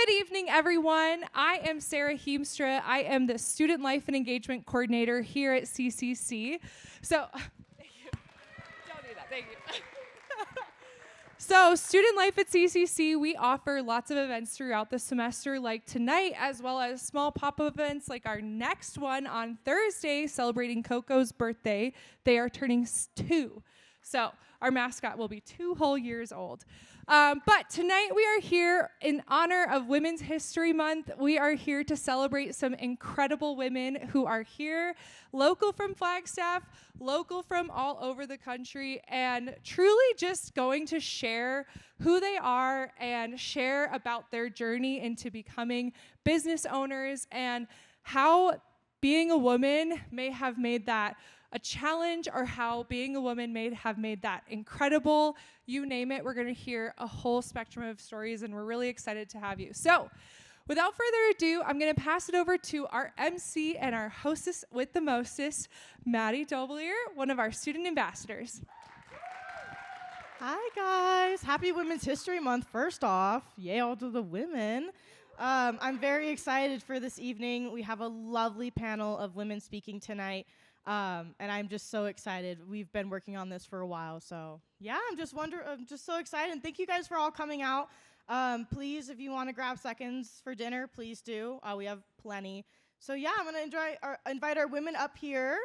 Good evening, everyone. I am Sarah Heemstra. I am the Student Life and Engagement Coordinator here at CCC. So, thank you. Don't do that. Thank you. So, Student Life at CCC, we offer lots of events throughout the semester like tonight, as well as small pop-up events like our next one on Thursday, celebrating Coco's birthday. They are turning 2. So, our mascot will be 2 whole years old. But tonight we are here in honor of Women's History Month. We are here to celebrate some incredible women who are here, local from Flagstaff, local from all over the country, and truly just going to share who they are and share about their journey into becoming business owners and how being a woman may have made that a challenge, or how being a woman may have made that incredible. You name it, we're going to hear a whole spectrum of stories, and we're really excited to have you. So, without further ado, I'm going to pass it over to our MC and our hostess with the mostest, Maddie Dobelier, one of our student ambassadors. Hi, guys. Happy Women's History Month, first off. Yay, all to the women. I'm very excited for this evening. We have a lovely panel of women speaking tonight. And I'm just so excited. We've been working on this for a while, so yeah, I'm just so excited. And thank you guys for all coming out. Please, if you want to grab seconds for dinner, please do. We have plenty. So yeah, I'm gonna invite our women up here,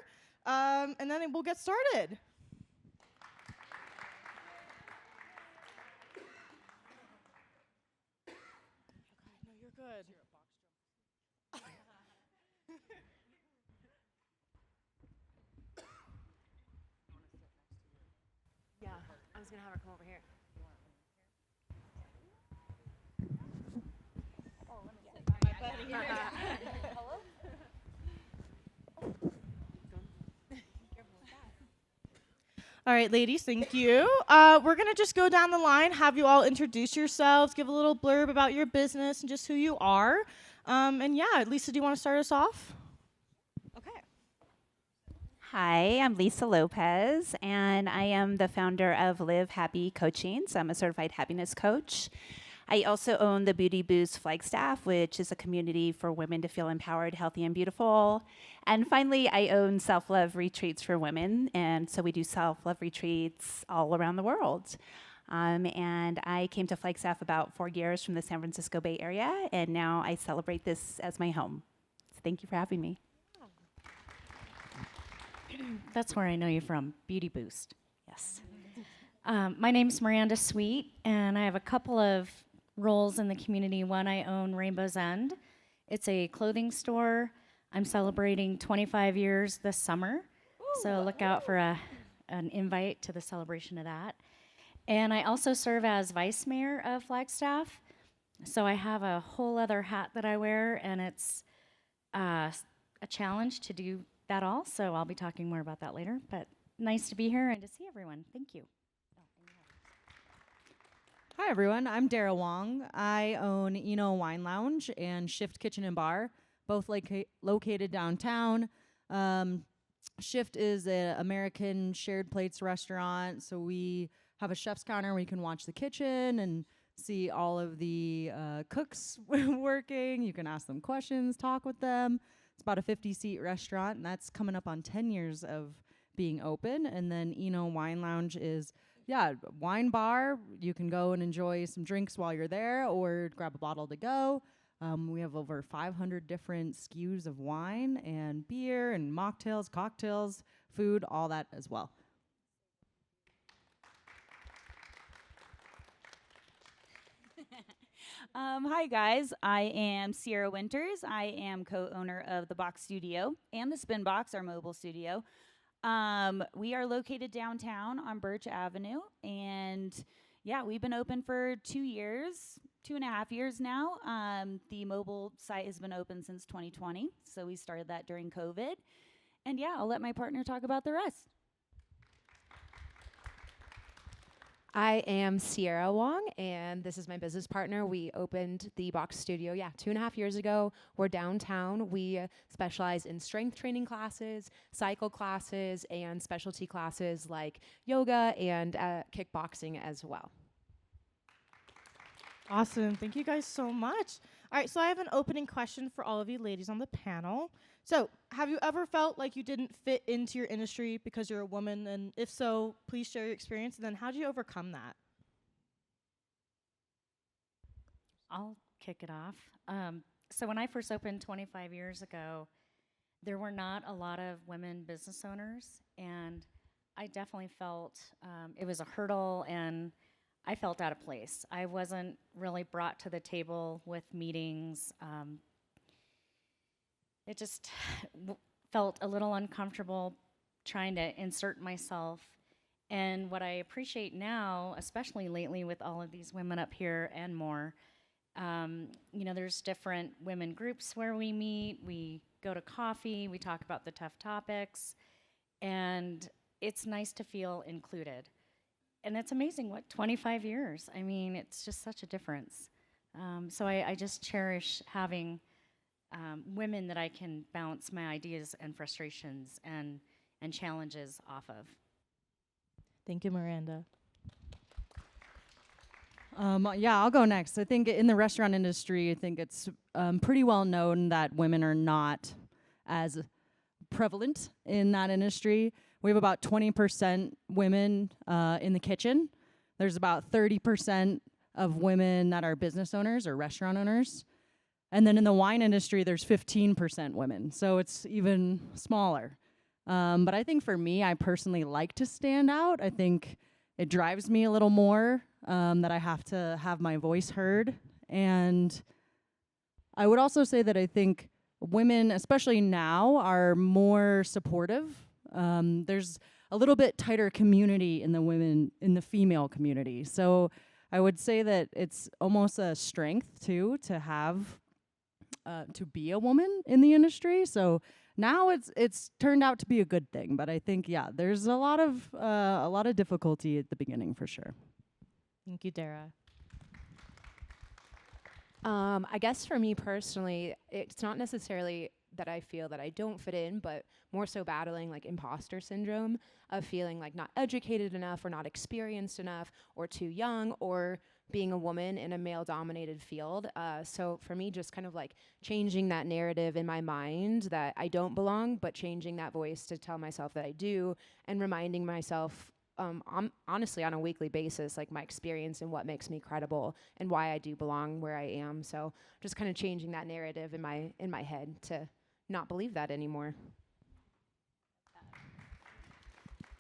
and then we'll get started. No, you're good. Yeah, I was gonna have her come over here. Oh, let me sit by my buddy. Hello? All right, ladies, thank you. We're gonna just go down the line, have you all introduce yourselves, give a little blurb about your business and just who you are. And yeah, Lisa, do you want to start us off? Hi, I'm Lisa Lopez, and I am the founder of Live Happy Coaching. So I'm a certified happiness coach. I also own the Beauty Boost Flagstaff, which is a community for women to feel empowered, healthy, and beautiful. And finally, I own Self-Love Retreats for Women, and so we do self-love retreats all around the world. And I came to Flagstaff about 4 years from the San Francisco Bay Area, and now I celebrate this as my home. So thank you for having me. That's where I know you from, Beauty Boost. Yes. My name's Miranda Sweet, and I have a couple of roles in the community. One, I own Rainbow's End. It's a clothing store. I'm celebrating 25 years this summer, so look out for an invite to the celebration of that. And I also serve as Vice Mayor of Flagstaff, so I have a whole other hat that I wear, and it's a challenge to do that all, so I'll be talking more about that later, but nice to be here and to see everyone. Thank you. Hi everyone, I'm Dara Wong. I own Eno Wine Lounge and Shift Kitchen and Bar, both located downtown. Shift is an American shared plates restaurant, so we have a chef's counter where you can watch the kitchen and see all of the cooks working. You can ask them questions, talk with them. It's about a 50-seat restaurant, and that's coming up on 10 years of being open. And then Eno Wine Lounge is, wine bar. You can go and enjoy some drinks while you're there or grab a bottle to go. We have over 500 different SKUs of wine and beer and mocktails, cocktails, food, all that as well. Hi guys, I am Sierra Winters. I am co-owner of the Box Studio and the Spin Box, our mobile studio. We are located downtown on Birch Avenue, and yeah, we've been open for 2.5 years now. The mobile site has been open since 2020, so we started that during COVID. And yeah, I'll let my partner talk about the rest. I am Sierra Wong, and this is my business partner. We opened the Box Studio, 2.5 years ago. We're downtown. We specialize in strength training classes, cycle classes, and specialty classes like yoga and kickboxing as well. Awesome. Thank you guys so much. All right, so I have an opening question for all of you ladies on the panel. So, have you ever felt like you didn't fit into your industry because you're a woman? And if so, please share your experience. And then, how do you overcome that? I'll kick it off. So when I first opened 25 years ago, there were not a lot of women business owners, and I definitely felt it was a hurdle, and I felt out of place. I wasn't really brought to the table with meetings. It just felt a little uncomfortable trying to insert myself. And what I appreciate now, especially lately with all of these women up here and more, there's different women groups where we meet, we go to coffee, we talk about the tough topics, and it's nice to feel included. And it's amazing, 25 years? I mean, it's just such a difference. So I just cherish having women that I can bounce my ideas and frustrations and challenges off of. Thank you, Miranda. Yeah, I'll go next. I think in the restaurant industry, I think it's pretty well known that women are not as prevalent in that industry. We have about 20% women in the kitchen. There's about 30% of women that are business owners or restaurant owners. And then in the wine industry, there's 15% women. So it's even smaller. But I think for me, I personally like to stand out. I think it drives me a little more that I have to have my voice heard. And I would also say that I think women, especially now, are more supportive. There's a little bit tighter community in the female community. So I would say that it's almost a strength too to have to be a woman in the industry. So now it's turned out to be a good thing. But I think there's a lot of difficulty at the beginning for sure. Thank you, Dara. I guess for me personally, it's not necessarily that I feel that I don't fit in, but more so battling like imposter syndrome of feeling like not educated enough or not experienced enough or too young or being a woman in a male-dominated field. So for me, just kind of like changing that narrative in my mind that I don't belong, but changing that voice to tell myself that I do and reminding myself honestly on a weekly basis, like my experience and what makes me credible and why I do belong where I am. So just kind of changing that narrative in my head to not believe that anymore.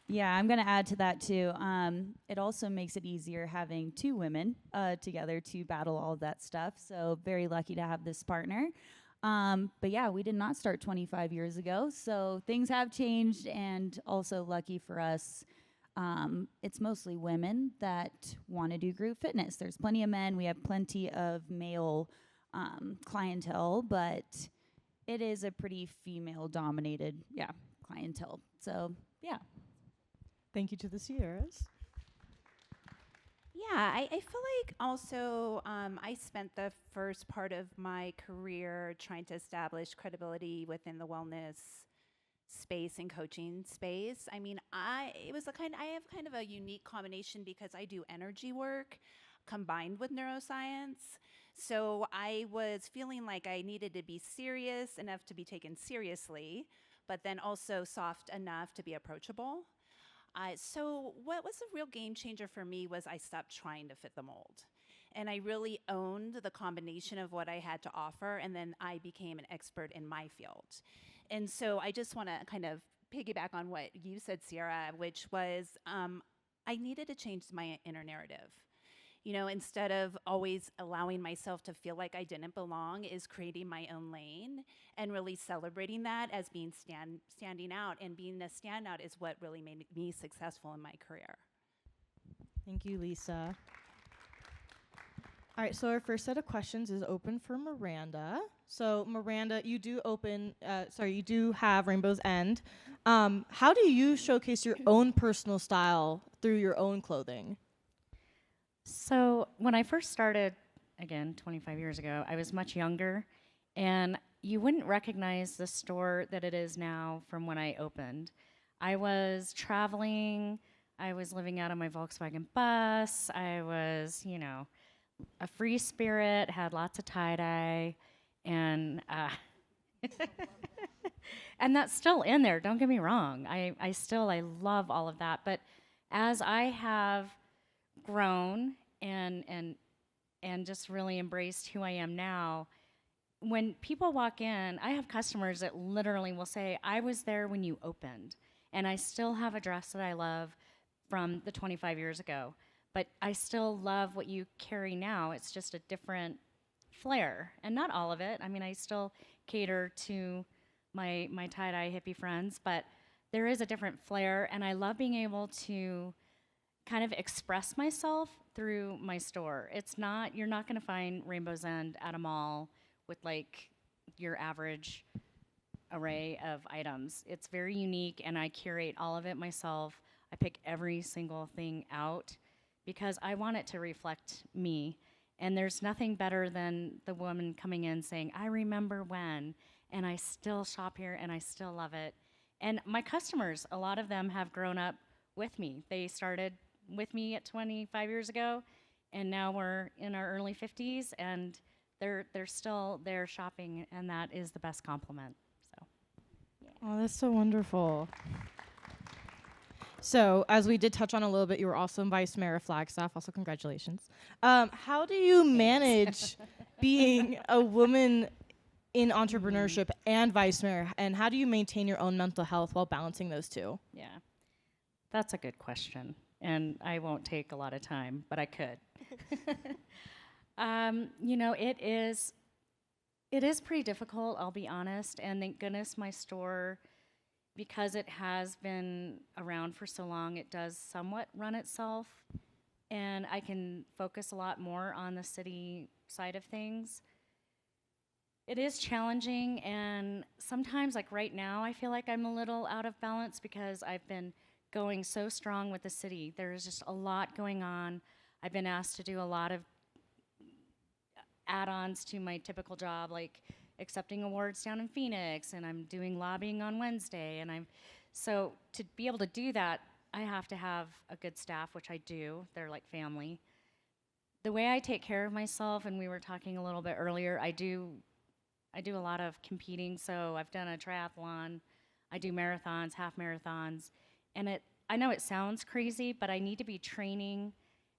Yeah, I'm going to add to that too. It also makes it easier having two women together to battle all of that stuff. So very lucky to have this partner. But yeah, we did not start 25 years ago. So things have changed, and also lucky for us, it's mostly women that want to do group fitness. There's plenty of men. We have plenty of male clientele, but it is a pretty female-dominated, clientele. So, yeah. Thank you to the Sierras. Yeah, I feel like also I spent the first part of my career trying to establish credibility within the wellness space and coaching space. I mean, I have kind of a unique combination because I do energy work combined with neuroscience. So I was feeling like I needed to be serious enough to be taken seriously, but then also soft enough to be approachable. So what was a real game changer for me was I stopped trying to fit the mold. And I really owned the combination of what I had to offer, and then I became an expert in my field. And so I just want to kind of piggyback on what you said, Sierra, which was I needed to change my inner narrative. You know, instead of always allowing myself to feel like I didn't belong, is creating my own lane and really celebrating that as being standing out. And being a standout is what really made me successful in my career. Thank you, Lisa. All right, so our first set of questions is open for Miranda. So Miranda, you do have Rainbow's End. How do you showcase your own personal style through your own clothing? So when I first started, again, 25 years ago, I was much younger, and you wouldn't recognize the store that it is now from when I opened. I was traveling, I was living out of my Volkswagen bus, I was, a free spirit, had lots of tie-dye, and and that's still in there, don't get me wrong. I love all of that. But as I have grown and just really embraced who I am now, when people walk in, I have customers that literally will say, I was there when you opened, and I still have a dress that I love from the 25 years ago, but I still love what you carry now. It's just a different flair, and not all of it. I mean, I still cater to my tie-dye hippie friends, but there is a different flair, and I love being able to kind of express myself through my store. You're not gonna find Rainbow's End at a mall with like your average array of items. It's very unique, and I curate all of it myself. I pick every single thing out because I want it to reflect me. And there's nothing better than the woman coming in saying, I remember when, and I still shop here and I still love it. And my customers, a lot of them have grown up with me. They started with me at 25 years ago, and now we're in our early 50s, and they're still there shopping, and that is the best compliment. So, yeah. Oh, that's so wonderful. So, as we did touch on a little bit, you were also Vice Mayor of Flagstaff. Also, congratulations. How do you manage being a woman in entrepreneurship and Vice Mayor, and how do you maintain your own mental health while balancing those two? Yeah, that's a good question, and I won't take a lot of time, but I could. You know, it is pretty difficult, I'll be honest, and thank goodness my store, because it has been around for so long, it does somewhat run itself, and I can focus a lot more on the city side of things. It is challenging, and sometimes, like right now, I feel like I'm a little out of balance because I've been going so strong with the city. There's just a lot going on. I've been asked to do a lot of add-ons to my typical job, like accepting awards down in Phoenix, and I'm doing lobbying on Wednesday, and so to be able to do that, I have to have a good staff, which I do. They're like family. The way I take care of myself, and we were talking a little bit earlier, I do a lot of competing, so I've done a triathlon, I do marathons, half marathons, and I know it sounds crazy, but I need to be training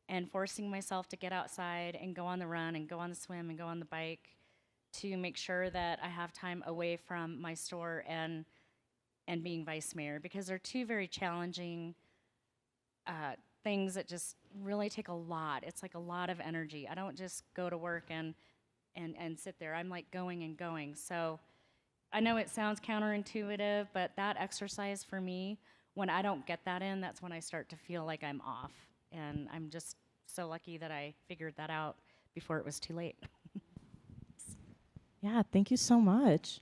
and forcing myself to get outside and go on the run and go on the swim and go on the bike to make sure that I have time away from my store and being vice mayor, because they're two very challenging things that just really take a lot. It's like a lot of energy. I don't just go to work and sit there. I'm like going and going. So I know it sounds counterintuitive, but that exercise for me, when I don't get that in, that's when I start to feel like I'm off. And I'm just so lucky that I figured that out before it was too late. Yeah, thank you so much.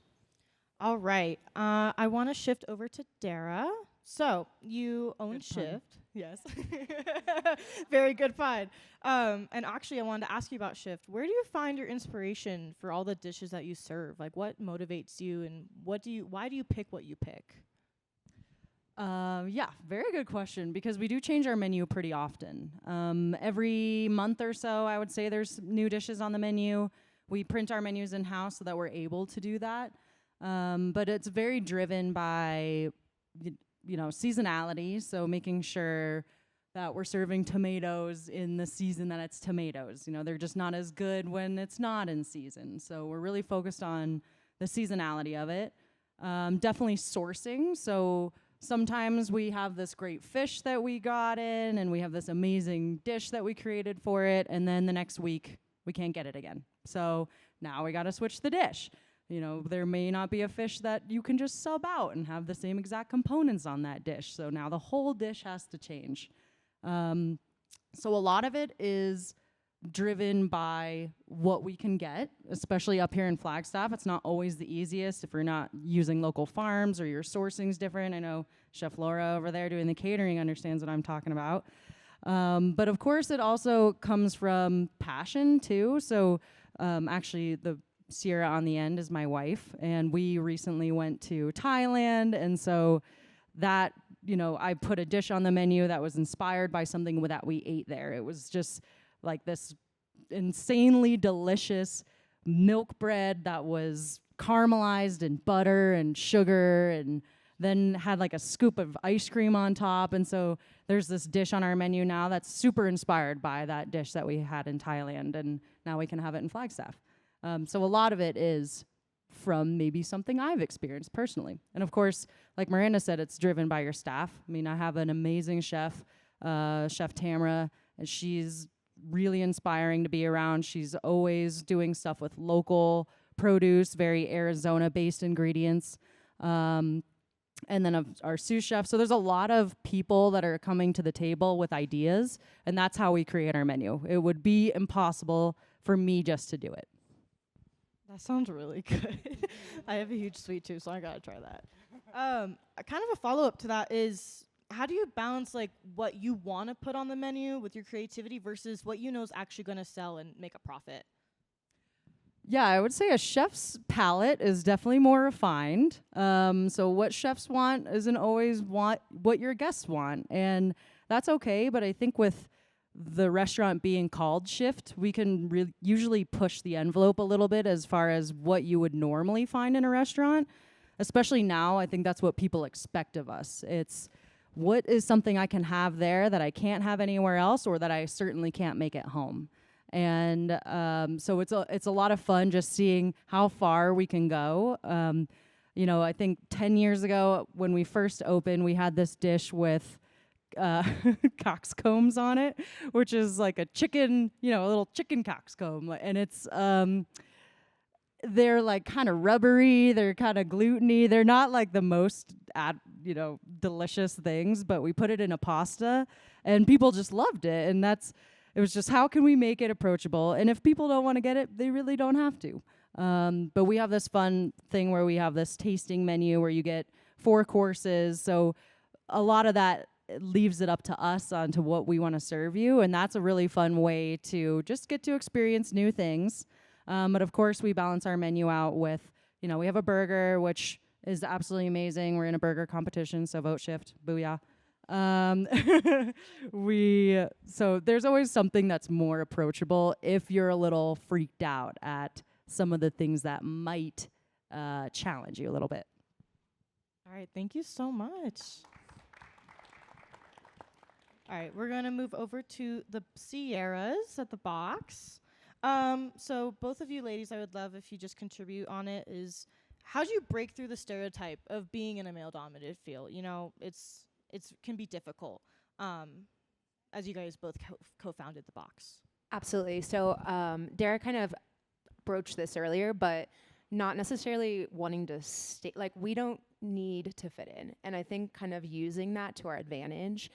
All right, I want to shift over to Dara. So you own Good pun. Shift. Yes. Very good pun. And actually, I wanted to ask you about Shift. Where do you find your inspiration for all the dishes that you serve? Like, what motivates you, and why do you pick what you pick? Yeah, very good question, because we do change our menu pretty often. Every month or so, I would say there's new dishes on the menu. We print our menus in-house so that we're able to do that. But it's very driven by, seasonality, so making sure that we're serving tomatoes in the season that it's tomatoes. They're just not as good when it's not in season. So we're really focused on the seasonality of it. Definitely sourcing, so sometimes we have this great fish that we got in, and we have this amazing dish that we created for it, and then the next week we can't get it again. So now we got to switch the dish. There may not be a fish that you can just sub out and have the same exact components on that dish. So now the whole dish has to change. So a lot of it is driven by what we can get, especially up here in Flagstaff. It's not always the easiest if you're not using local farms or your sourcing's different. I know Chef Laura over there doing the catering understands what I'm talking about. But of course, it also comes from passion too. So actually, the Sierra on the end is my wife, and we recently went to Thailand, and so that, I put a dish on the menu that was inspired by something that we ate there. It was just like this insanely delicious milk bread that was caramelized in butter and sugar, and then had like a scoop of ice cream on top. And so there's this dish on our menu now that's super inspired by that dish that we had in Thailand, and now we can have it in Flagstaff. So a lot of it is from maybe something I've experienced personally. And of course, like Miranda said, it's driven by your staff. I mean, I have an amazing chef, Chef Tamara, and she's really inspiring to be around. She's always doing stuff with local produce, very Arizona-based ingredients. And then our sous chef. So there's a lot of people that are coming to the table with ideas, and that's how we create our menu. It would be impossible for me just to do it. That sounds really good. I have a huge sweet tooth, so I gotta try that. A kind of a follow-up to that is, how do you balance like what you want to put on the menu with your creativity versus what you know is actually going to sell and make a profit? Yeah, I would say a chef's palate is definitely more refined. So what chefs want isn't always what your guests want, and that's okay. But I think with the restaurant being called Shift, we can usually push the envelope a little bit as far as what you would normally find in a restaurant. Especially now, I think that's what people expect of us. It's what is something I can have there that I can't have anywhere else, or that I certainly can't make at home. And so it's a lot of fun just seeing how far we can go. You know, I think 10 years ago when we first opened, we had this dish with coxcombs on it, which is like a chicken, a little chicken coxcomb. And it's, they're like kind of rubbery, they're kind of gluteny. They're not like the most, delicious things, but we put it in a pasta and people just loved it. And it was just, how can we make it approachable? And if people don't want to get it, they really don't have to. But we have this fun thing where we have this tasting menu where you get 4 courses. So a lot of that leaves it up to us onto what we want to serve you. And that's a really fun way to just get to experience new things. But of course, we balance our menu out with, we have a burger, which is absolutely amazing. We're in a burger competition, so vote Shift, booyah. So there's always something that's more approachable if you're a little freaked out at some of the things that might challenge you a little bit. All right, thank you so much. All right, we're going to move over to the Sierras at the box. So both of you ladies, I would love if you just contribute on it, is how do you break through the stereotype of being in a male-dominated field? It's can be difficult, as you guys both co-founded the box. Absolutely. So Dara kind of broached this earlier, but not necessarily wanting to stay, like we don't need to fit in. And I think kind of using that to our advantage.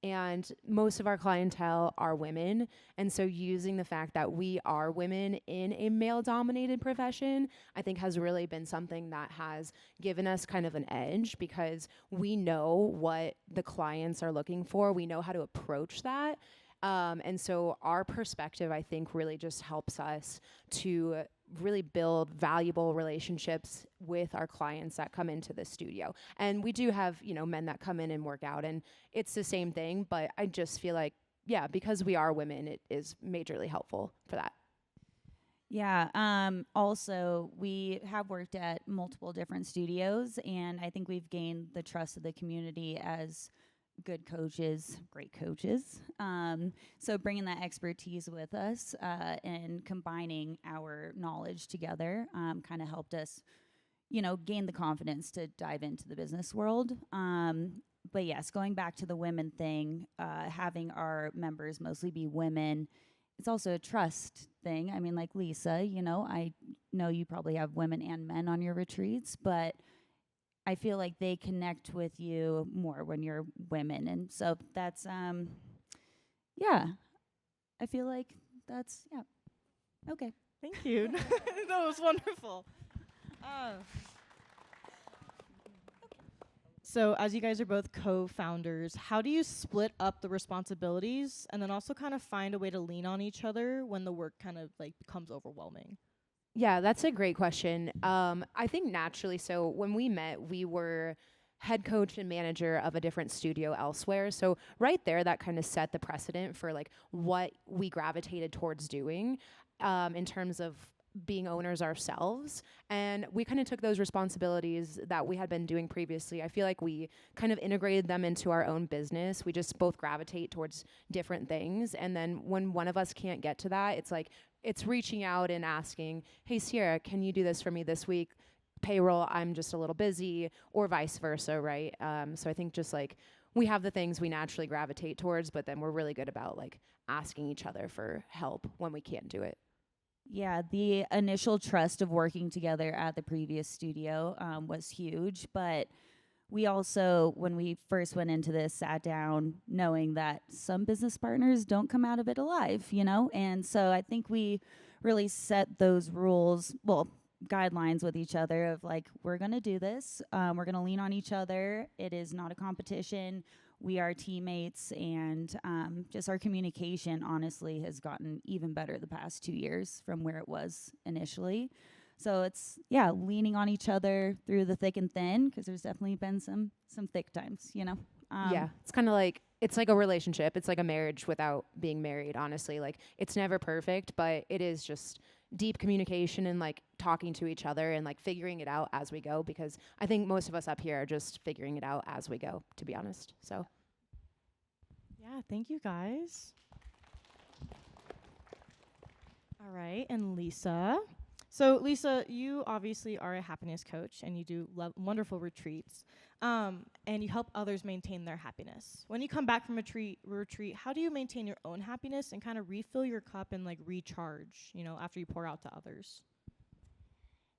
And most of our clientele are women. And so using the fact that we are women in a male-dominated profession, I think has really been something that has given us kind of an edge, because we know what the clients are looking for. We know how to approach that. And so our perspective, I think, really just helps us to really build valuable relationships with our clients that come into the studio. And we do have, men that come in and work out, and it's the same thing, but I just feel like, yeah, because we are women, it is majorly helpful for that. Yeah. Also, we have worked at multiple different studios, and I think we've gained the trust of the community as good coaches, great coaches. So bringing that expertise with us and combining our knowledge together kind of helped us, gain the confidence to dive into the business world. But yes, going back to the women thing, having our members mostly be women, it's also a trust thing. I mean, like Lisa, I know you probably have women and men on your retreats, but I feel like they connect with you more when you're women. And so that's, yeah, I feel like that's, yeah, okay. Thank you. That was wonderful. So as you guys are both co-founders, how do you split up the responsibilities and then also kind of find a way to lean on each other when the work kind of like becomes overwhelming? Yeah, that's a great question. I think naturally, so when we met, we were head coach and manager of a different studio elsewhere. So right there, that kind of set the precedent for like what we gravitated towards doing in terms of being owners ourselves. And we kind of took those responsibilities that we had been doing previously. I feel like we kind of integrated them into our own business. We just both gravitate towards different things. And then when one of us can't get to that, it's like, it's reaching out and asking, hey, Sierra, can you do this for me this week? Payroll, I'm just a little busy, or vice versa, right? So I think just like we have the things we naturally gravitate towards, but then we're really good about like asking each other for help when we can't do it. Yeah, the initial trust of working together at the previous studio was huge, but we also, when we first went into this, sat down knowing that some business partners don't come out of it alive, you know? And so I think we really set those rules, well, guidelines with each other of like, we're going to do this. We're going to lean on each other. It is not a competition. We are teammates, and just our communication, honestly, has gotten even better the past 2 years from where it was initially. So it's, yeah, leaning on each other through the thick and thin, because there's definitely been some thick times, you know? Yeah, it's kind of like, it's like a relationship. It's like a marriage without being married, honestly. Like, it's never perfect, but it is just deep communication and like talking to each other and like figuring it out as we go, because I think most of us up here are just figuring it out as we go, to be honest. So Yeah, thank you guys. All right, and Lisa. So Lisa, you obviously are a happiness coach and you do wonderful retreats, and you help others maintain their happiness. When you come back from a retreat, how do you maintain your own happiness and kind of refill your cup and like recharge, you know, after you pour out to others?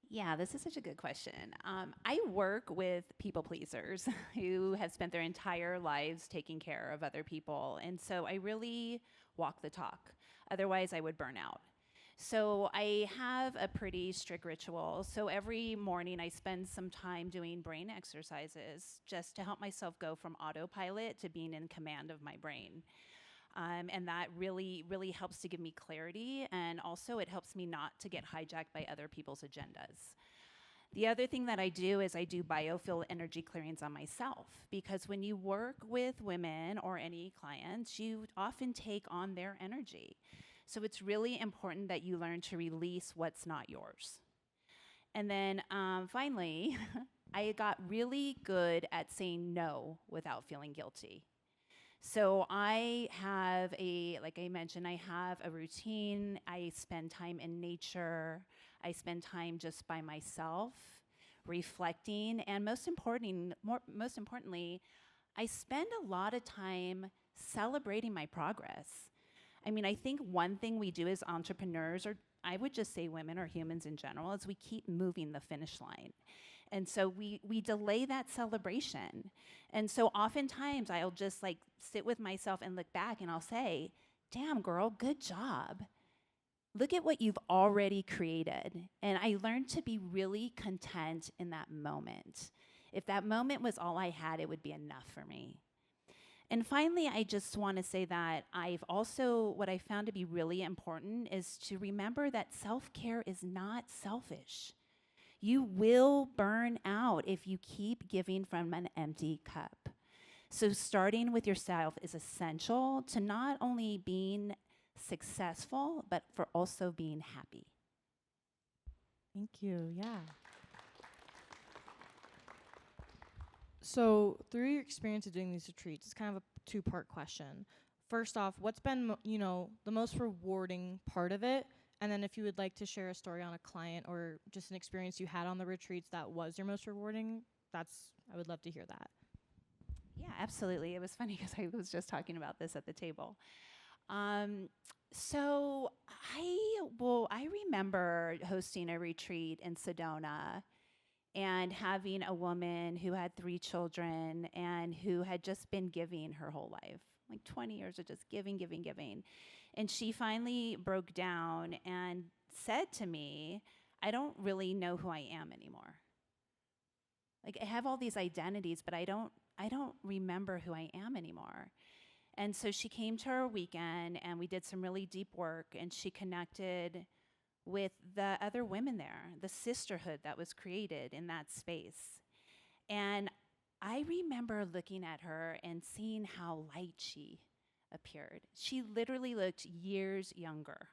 Yeah, this is such a good question. I work with people pleasers who have spent their entire lives taking care of other people. And so I really walk the talk. Otherwise, I would burn out. So I have a pretty strict ritual. So every morning I spend some time doing brain exercises just to help myself go from autopilot to being in command of my brain. And that really, really helps to give me clarity, and also it helps me not to get hijacked by other people's agendas. The other thing that I do is I do biofield energy clearings on myself, because when you work with women or any clients, you often take on their energy. So it's really important that you learn to release what's not yours. And then finally, I got really good at saying no without feeling guilty. So I have like I mentioned, I have a routine. I spend time in nature. I spend time just by myself, reflecting, and most importantly, I spend a lot of time celebrating my progress. I mean, I think one thing we do as entrepreneurs, or I would just say women or humans in general, is we keep moving the finish line. And so we delay that celebration. And so oftentimes I'll just like sit with myself and look back and I'll say, damn girl, good job. Look at what you've already created. And I learned to be really content in that moment. If that moment was all I had, it would be enough for me. And finally, I just want to say that what I found to be really important is to remember that self-care is not selfish. You will burn out if you keep giving from an empty cup. So starting with yourself is essential to not only being successful, but for also being happy. Thank you. Yeah. So through your experience of doing these retreats, it's kind of a two-part question. First off, what's been, the most rewarding part of it? And then if you would like to share a story on a client or just an experience you had on the retreats that was your most rewarding, I would love to hear that. Yeah, absolutely. It was funny because I was just talking about this at the table. So I remember hosting a retreat in Sedona and having a woman who had 3 children and who had just been giving her whole life, like 20 years of just giving. And she finally broke down and said to me, I don't really know who I am anymore. Like, I have all these identities, but I don't remember who I am anymore. And so she came to our weekend and we did some really deep work, and she connected with the other women there, the sisterhood that was created in that space. And I remember looking at her and seeing how light she appeared. She literally looked years younger.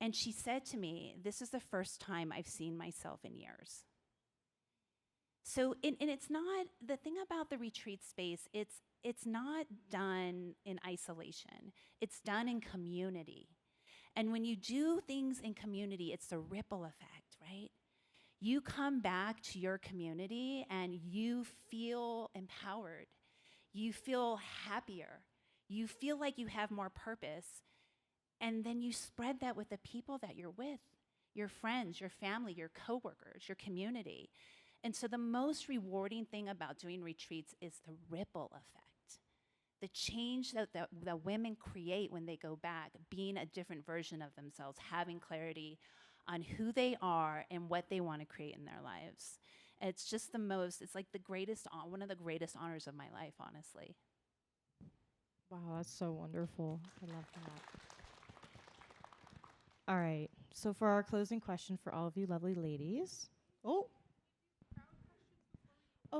And she said to me, "This is the first time I've seen myself in years." So, and it's not, the thing about the retreat space, it's not done in isolation. It's done in community. And when you do things in community, it's the ripple effect, right? You come back to your community and you feel empowered. You feel happier. You feel like you have more purpose. And then you spread that with the people that you're with, your friends, your family, your coworkers, your community. And so the most rewarding thing about doing retreats is the ripple effect. The change that women create when they go back, being a different version of themselves, having clarity on who they are and what they want to create in their lives. It's just it's like one of the greatest honors of my life, honestly. Wow, that's so wonderful. I love that. All right, so for our closing question for all of you lovely ladies. Oh,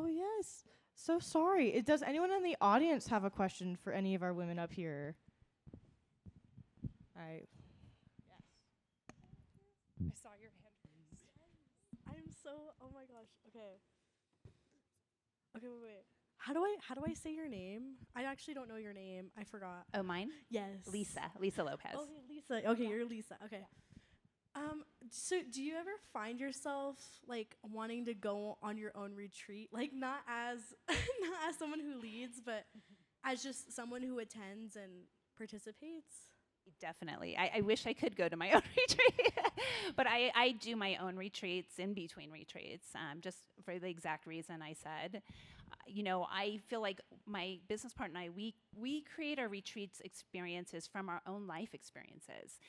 yes. So sorry. Does anyone in the audience have a question for any of our women up here? All right. I saw your hand raised. Oh my gosh. Okay, wait. How do I say your name? I actually don't know your name. I forgot. Oh, mine? Yes. Lisa Lopez. Okay, Lisa. Okay, you're Lisa. Okay. So do you ever find yourself like wanting to go on your own retreat? Like not as not as someone who leads, but as just someone who attends and participates? Definitely. I wish I could go to my own retreat, but I do my own retreats in between retreats, just for the exact reason I said. I feel like my business partner and I, we create our retreats experiences from our own life experiences.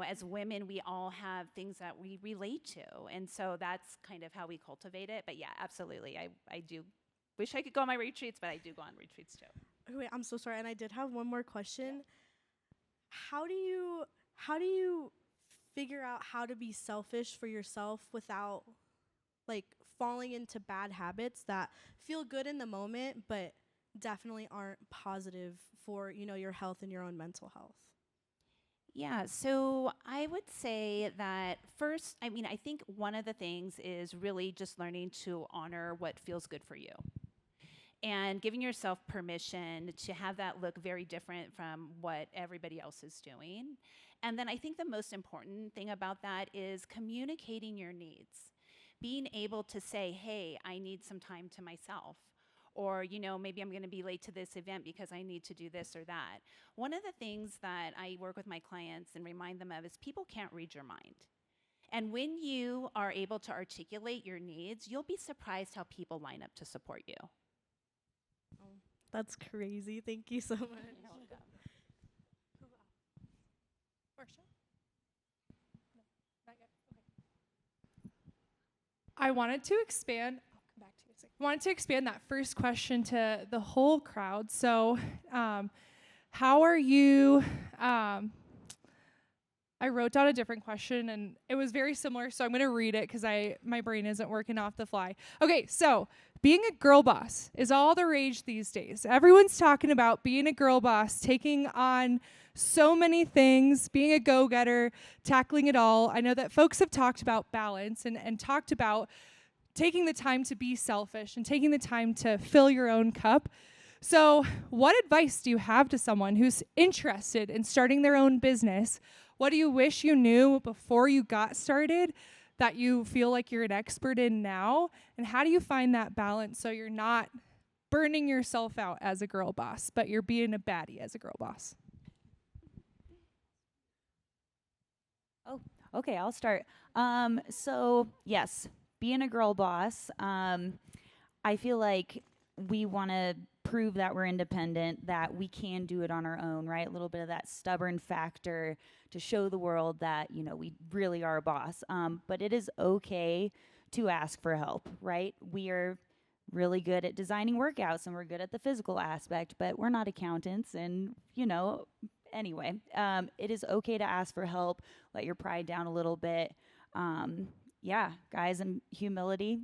As women, we all have things that we relate to, and so that's kind of how we cultivate it. But yeah, absolutely. I do wish I could go on my retreats, but I do go on retreats too. Okay, wait, I'm so sorry, and I did have one more question. Yeah. How do you figure out how to be selfish for yourself without like falling into bad habits that feel good in the moment but definitely aren't positive for your health and your own mental health? Yeah, so I would say that first, I think one of the things is really just learning to honor what feels good for you. And giving yourself permission to have that look very different from what everybody else is doing. And then I think the most important thing about that is communicating your needs. Being able to say, hey, I need some time to myself. Or, maybe I'm going to be late to this event because I need to do this or that. One of the things that I work with my clients and remind them of is people can't read your mind. And when you are able to articulate your needs, you'll be surprised how people line up to support you. That's crazy. Thank you so much. You're welcome. Marcia? No, not yet. Okay. I wanted to expand. I'll come back to you in a second. Wanted to expand that first question to the whole crowd. So, how are you? I wrote down a different question, and it was very similar, so I'm going to read it because my brain isn't working off the fly. Okay, so being a girl boss is all the rage these days. Everyone's talking about being a girl boss, taking on so many things, being a go-getter, tackling it all. I know that folks have talked about balance and talked about taking the time to be selfish and taking the time to fill your own cup. So what advice do you have to someone who's interested in starting their own business? What do you wish you knew before you got started that you feel like you're an expert in now? And how do you find that balance so you're not burning yourself out as a girl boss, but you're being a baddie as a girl boss? Oh, okay, I'll start. So yes, being a girl boss, I feel like we want to prove that we're independent, that we can do it on our own, right? A little bit of that stubborn factor to show the world that, we really are a boss. But it is okay to ask for help, right? We are really good at designing workouts and we're good at the physical aspect, but we're not accountants. And, anyway, it is okay to ask for help, let your pride down a little bit. yeah, guys, and humility,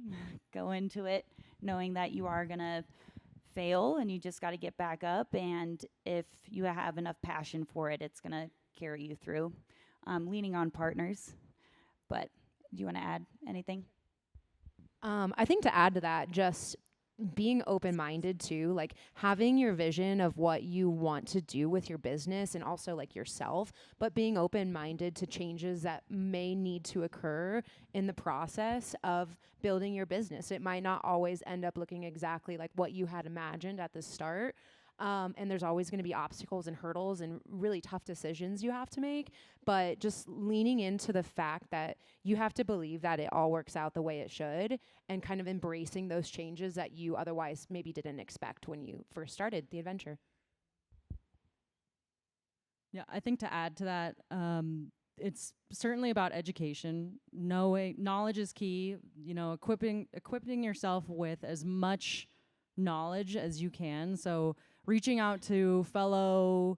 go into it knowing that you are going to fail and you just got to get back up. And if you have enough passion for it, it's going to carry you through. Leaning on partners. But do you want to add anything? I think to add to that, just being open-minded too, like having your vision of what you want to do with your business and also like yourself, but being open-minded to changes that may need to occur in the process of building your business. It might not always end up looking exactly like what you had imagined at the start. And there's always going to be obstacles and hurdles and really tough decisions you have to make. But just leaning into the fact that you have to believe that it all works out the way it should and kind of embracing those changes that you otherwise maybe didn't expect when you first started the adventure. Yeah, I think to add to that, it's certainly about education. Knowing knowledge is key. You know, equipping yourself with as much knowledge as you can. So reaching out to fellow,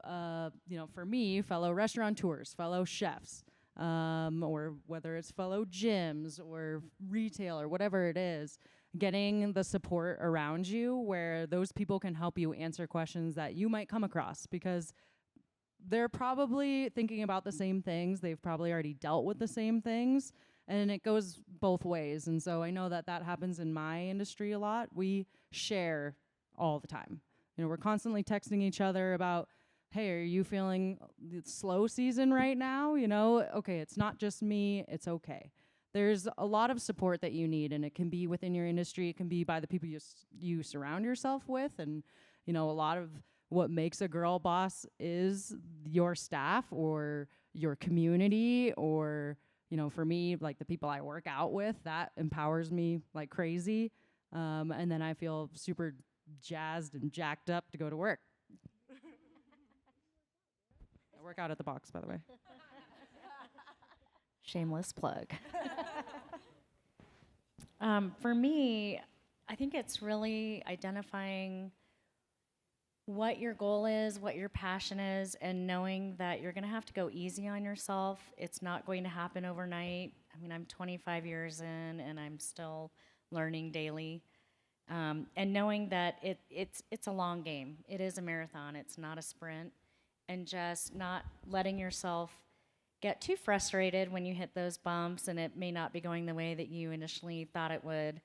for me, fellow restaurateurs, fellow chefs, or whether it's fellow gyms or retail or whatever it is, getting the support around you where those people can help you answer questions that you might come across, because they're probably thinking about the same things. They've probably already dealt with the same things, and it goes both ways. And so I know that happens in my industry a lot. We share all the time. You know, we're constantly texting each other about, hey, are you feeling the slow season right now? You know, okay, it's not just me, it's okay. There's a lot of support that you need, and it can be within your industry, it can be by the people you surround yourself with. And, you know, a lot of what makes a girl boss is your staff or your community, or, you know, for me, like the people I work out with, that empowers me like crazy. And then I feel super jazzed and jacked up to go to work. I work out at the box, by the way. Shameless plug. For me, I think it's really identifying what your goal is, what your passion is, and knowing that you're going to have to go easy on yourself. It's not going to happen overnight. I mean, I'm 25 years in, and I'm still learning daily. And knowing that it's a long game. It is a marathon. It's not a sprint. And just not letting yourself get too frustrated when you hit those bumps and it may not be going the way that you initially thought it would.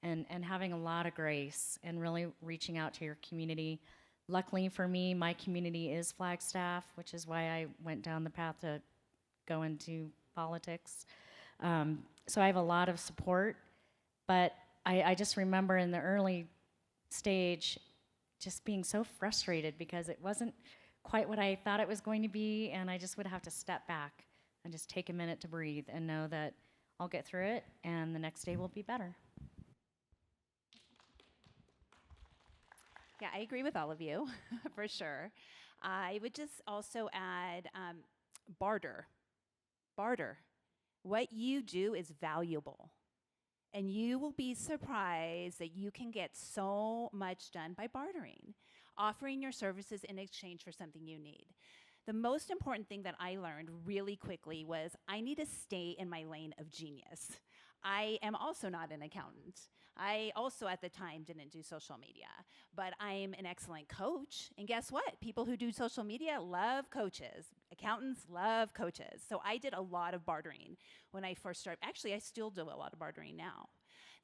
And having a lot of grace and really reaching out to your community. Luckily for me, my community is Flagstaff, which is why I went down the path to go into politics. So I have a lot of support, but I just remember in the early stage just being so frustrated because it wasn't quite what I thought it was going to be, and I just would have to step back and just take a minute to breathe and know that I'll get through it and the next day will be better. Yeah, I agree with all of you, for sure. I would just also add barter. Barter. What you do is valuable. And you will be surprised that you can get so much done by bartering, offering your services in exchange for something you need. The most important thing that I learned really quickly was I need to stay in my lane of genius. I am also not an accountant. I also at the time didn't do social media, but I'm an excellent coach. And guess what? People who do social media love coaches. Accountants love coaches. So I did a lot of bartering when I first started. Actually, I still do a lot of bartering now.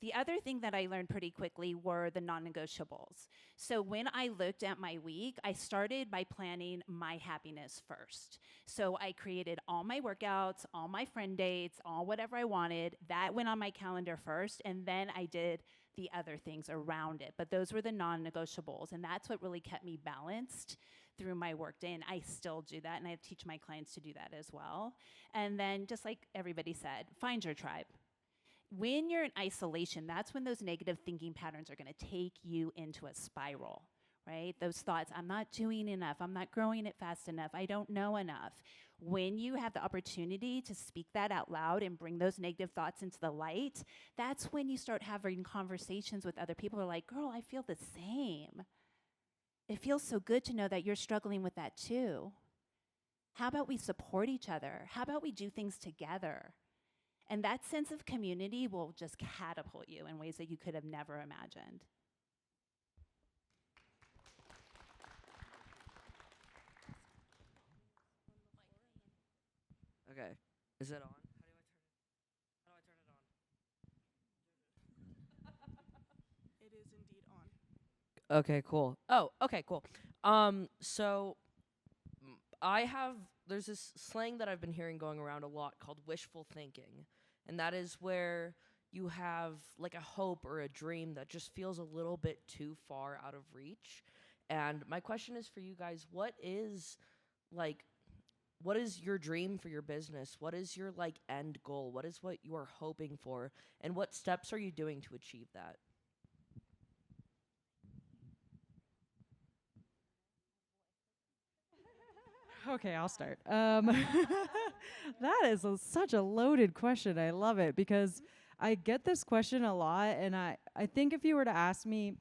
The other thing that I learned pretty quickly were the non-negotiables. So when I looked at my week, I started by planning my happiness first. So I created all my workouts, all my friend dates, all whatever I wanted. That went on my calendar first, and then I did the other things around it. But those were the non-negotiables, and that's what really kept me balanced through my work day, and I still do that, and I teach my clients to do that as well. And then, just like everybody said, find your tribe. When you're in isolation, that's when those negative thinking patterns are going to take you into a spiral, right? Those thoughts, I'm not doing enough, I'm not growing it fast enough, I don't know enough. When you have the opportunity to speak that out loud and bring those negative thoughts into the light, that's when you start having conversations with other people who are like, girl, I feel the same. It feels so good to know that you're struggling with that too. How about we support each other? How about we do things together? And that sense of community will just catapult you in ways that you could have never imagined. Okay. Is it on? How do I turn it? It is indeed on. Okay, cool. Oh, okay, cool. So there's this slang that I've been hearing going around a lot called wishful thinking. And that is where you have like a hope or a dream that just feels a little bit too far out of reach. And my question is for you guys, what is your dream for your business? What is your like end goal? What is what you are hoping for? And what steps are you doing to achieve that? Okay, I'll start. That is such a loaded question. I love it because I get this question a lot, and I think if you were to ask me,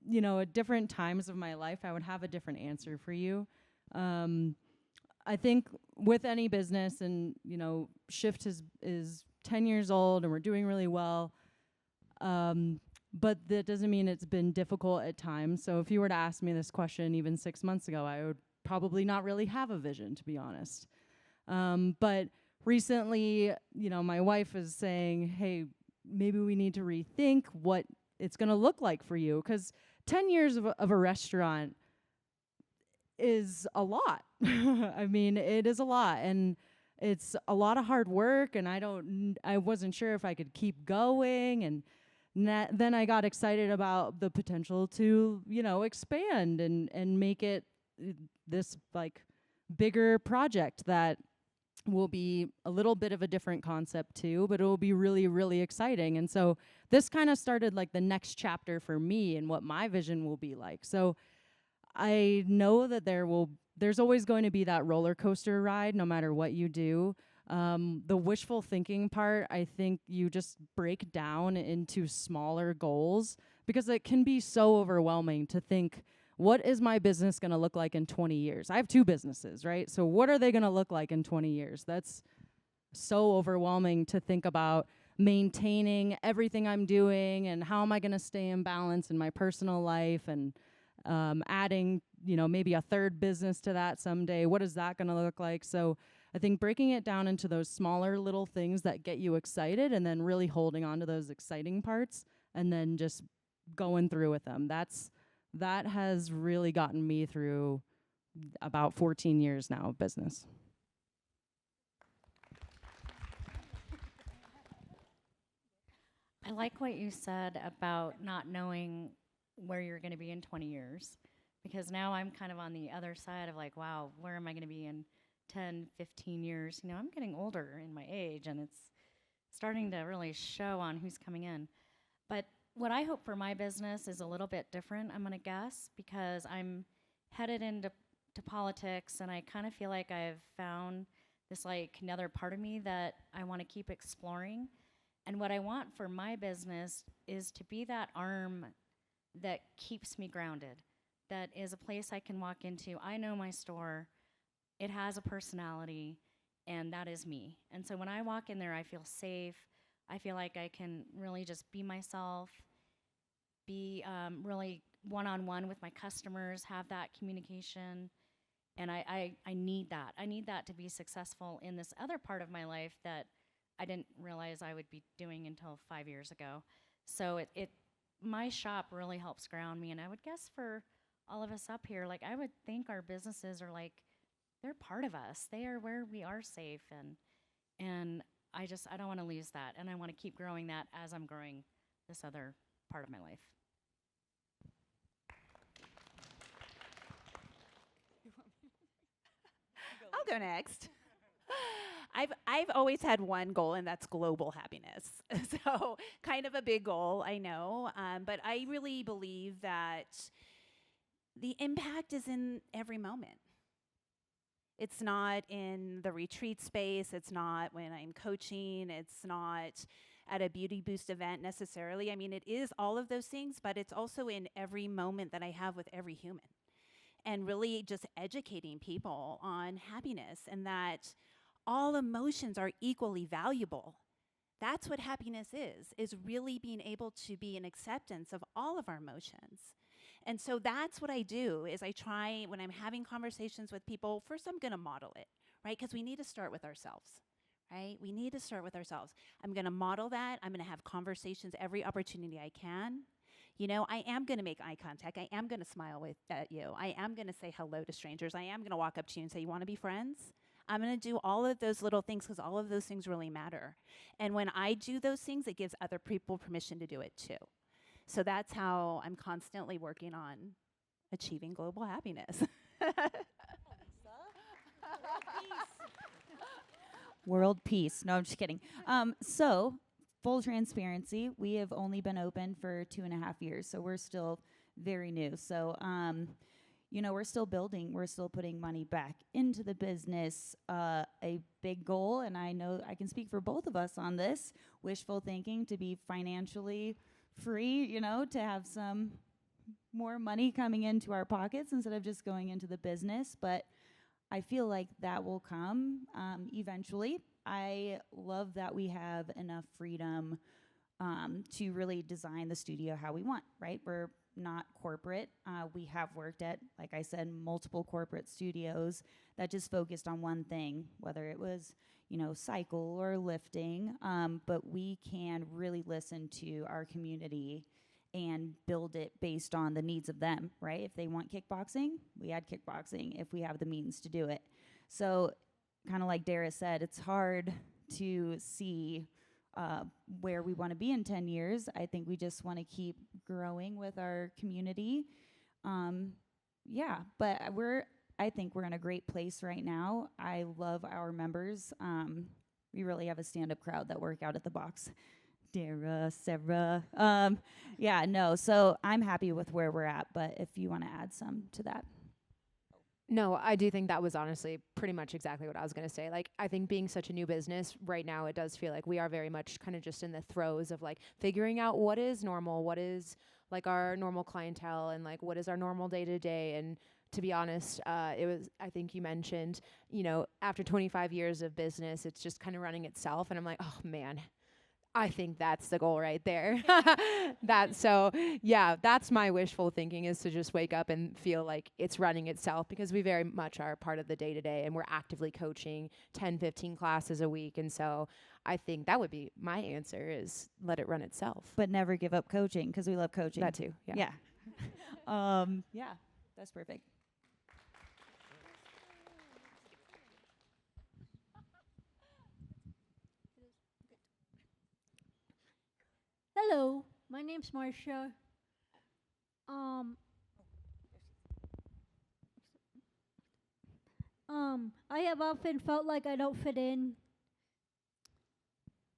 at different times of my life, I would have a different answer for you. I think with any business, and Shift is 10 years old, and we're doing really well. But that doesn't mean it's been difficult at times. So if you were to ask me this question even 6 months ago, I would probably not really have a vision, to be honest. But recently, my wife is saying, hey, maybe we need to rethink what it's going to look like for you. Because 10 years of a restaurant is a lot. I mean, it is a lot. And it's a lot of hard work. And I wasn't sure if I could keep going. And then I got excited about the potential to, expand and make it this like bigger project that will be a little bit of a different concept too, but it will be really, really exciting. And so this kind of started like the next chapter for me and what my vision will be like. So I know that there's always going to be that roller coaster ride no matter what you do. The wishful thinking part, I think you just break down into smaller goals because it can be so overwhelming to think, what is my business going to look like in 20 years? I have 2 businesses, right? So what are they going to look like in 20 years? That's so overwhelming to think about maintaining everything I'm doing and how am I going to stay in balance in my personal life and adding, maybe a 3rd business to that someday. What is that going to look like? So I think breaking it down into those smaller little things that get you excited and then really holding on to those exciting parts and then just going through with them. That has really gotten me through about 14 years now of business. I like what you said about not knowing where you're going to be in 20 years, because now I'm kind of on the other side of like, wow, where am I going to be in 10, 15 years? I'm getting older in my age, and it's starting to really show on who's coming in. But what I hope for my business is a little bit different, I'm going to guess, because I'm headed into politics, and I kind of feel like I've found this like another part of me that I want to keep exploring. And what I want for my business is to be that arm that keeps me grounded, that is a place I can walk into. I know my store, it has a personality, and that is me. And so when I walk in there, I feel safe. I feel like I can really just be myself, be really one-on-one with my customers, have that communication. And I need that. I need that to be successful in this other part of my life that I didn't realize I would be doing until 5 years ago. So my shop really helps ground me. And I would guess for all of us up here, like I would think our businesses are like, they're part of us. They are where we are safe. And I don't want to lose that. And I want to keep growing that as I'm growing this other part of my life. I'll go next. I've always had one goal, and that's global happiness. So kind of a big goal, I know, but I really believe that the impact is in every moment. It's not in the retreat space. It's not when I'm coaching. It's not at a Beauty Boost event necessarily. I mean, it is all of those things, but it's also in every moment that I have with every human. And really just educating people on happiness, and that All emotions are equally valuable. That's what happiness is really being able to be in acceptance of all of our emotions. And so that's what I do, is I try, when I'm having conversations with people, first I'm going to model it, right? Because we need to start with ourselves, right? We need to start with ourselves. I'm going to model that. I'm going to have conversations every opportunity I can. You know, I am going to make eye contact. I am going to smile at you. I am going to say hello to strangers. I am going to walk up to you and say, you want to be friends? I'm going to do all of those little things because all of those things really matter. And when I do those things, it gives other people permission to do it too. So that's how I'm constantly working on achieving global happiness. World peace. No, I'm just kidding. So, full transparency, we have only been open for 2.5 years, so we're still very new. So, you know, we're still building, we're still putting money back into the business. A big goal, and I know I can speak for both of us on this, wishful thinking to be financially free, you know, to have some more money coming into our pockets instead of just going into the business. But I feel like that will come eventually. I love that we have enough freedom to really design the studio how we want, right? We're not corporate. We have worked at, like I said, multiple corporate studios that just focused on one thing, whether it was, you know, cycle or lifting. But we can really listen to our community and build it based on the needs of them, right? If they want kickboxing, we add kickboxing if we have the means to do it. So kind of like Dara said, it's hard to see where we want to be in 10 years. I think we just want to keep growing with our community. Yeah, but I think we're in a great place right now. I love our members. We really have a stand-up crowd that work out at the box. Dara, Sarah. Yeah, no, so I'm happy with where we're at, but if you want to add some to that. No, I do think that was honestly pretty much exactly what I was going to say. Like, I think being such a new business right now, it does feel like we are very much kind of just in the throes of like figuring out what is normal, what is like our normal clientele, and like what is our normal day to day. And to be honest, it was, I think you mentioned, you know, after 25 years of business, it's just kind of running itself. And I'm like, oh man, I think that's the goal right there. That's my wishful thinking, is to just wake up and feel like it's running itself, because we very much are part of the day to day, and we're actively coaching 10, 15 classes a week. And so I think that would be my answer, is let it run itself. But never give up coaching, because we love coaching. That too. Yeah. Yeah, that's perfect. Hello, my name's Marcia. I have often felt like I don't fit in,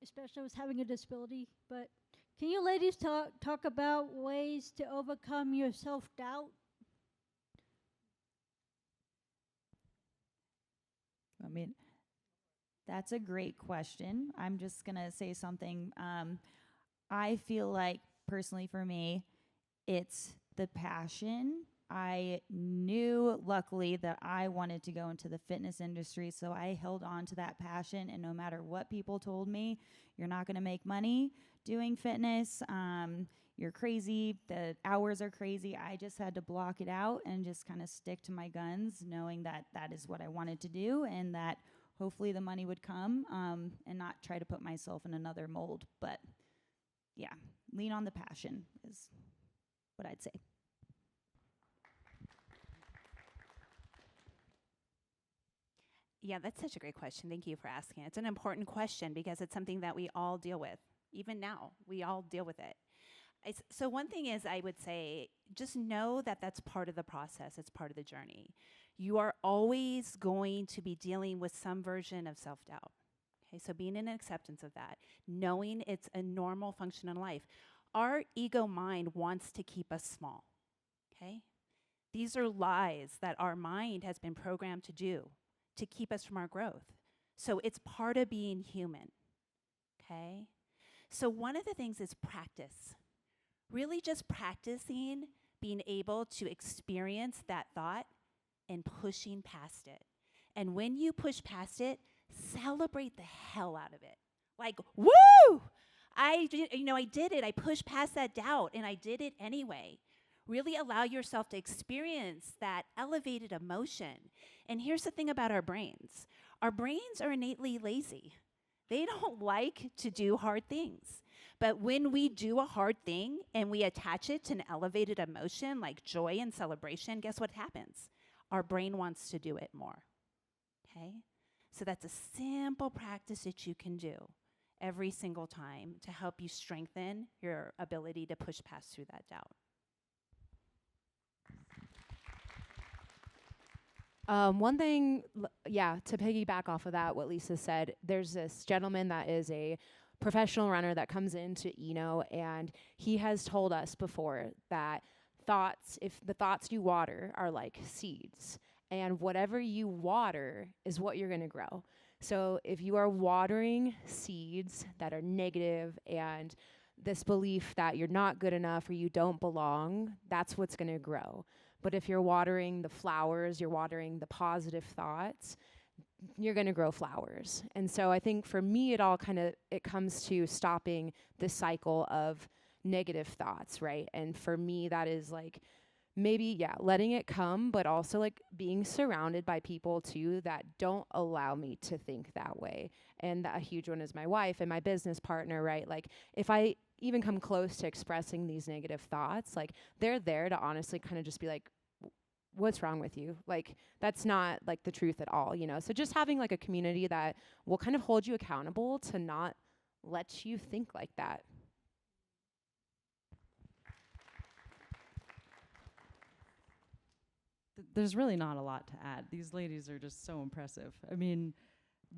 especially with having a disability. But can you ladies talk about ways to overcome your self-doubt? I mean, that's a great question. I'm just going to say something. I feel like, personally for me, it's the passion. I knew, luckily, that I wanted to go into the fitness industry, so I held on to that passion, and no matter what people told me, you're not going to make money doing fitness, you're crazy, the hours are crazy, I just had to block it out and just kind of stick to my guns, knowing that that is what I wanted to do, and that hopefully the money would come, and not try to put myself in another mold. But yeah, lean on the passion is what I'd say. Yeah, that's such a great question. Thank you for asking. It's an important question because it's something that we all deal with. Even now, we all deal with it. So one thing is, I would say, just know that that's part of the process. It's part of the journey. You are always going to be dealing with some version of self-doubt. Okay, so being in acceptance of that, knowing it's a normal function in life. Our ego mind wants to keep us small, okay? These are lies that our mind has been programmed to do to keep us from our growth. So it's part of being human, okay? So one of the things is practice. Really just practicing being able to experience that thought and pushing past it. And when you push past it, celebrate the hell out of it. Like, woo! I did it. I pushed past that doubt, and I did it anyway. Really allow yourself to experience that elevated emotion. And here's the thing about our brains. Our brains are innately lazy. They don't like to do hard things. But when we do a hard thing and we attach it to an elevated emotion like joy and celebration, guess what happens? Our brain wants to do it more. Okay? So that's a simple practice that you can do every single time to help you strengthen your ability to push past through that doubt. One thing, to piggyback off of that, what Lisa said, there's this gentleman that is a professional runner that comes into Eno, and he has told us before that if the thoughts you water are like seeds, and whatever you water is what you're going to grow. So if you are watering seeds that are negative and this belief that you're not good enough or you don't belong, that's what's going to grow. But if you're watering the flowers, you're watering the positive thoughts, you're going to grow flowers. And so I think for me, it comes to stopping the cycle of negative thoughts, right? And for me, that is like maybe, letting it come, but also like being surrounded by people too that don't allow me to think that way. And a huge one is my wife and my business partner, right? Like if I even come close to expressing these negative thoughts, like they're there to honestly kind of just be like, what's wrong with you? Like, that's not like the truth at all, So just having like a community that will kind of hold you accountable to not let you think like that. There's really not a lot to add. These ladies are just so impressive. I mean,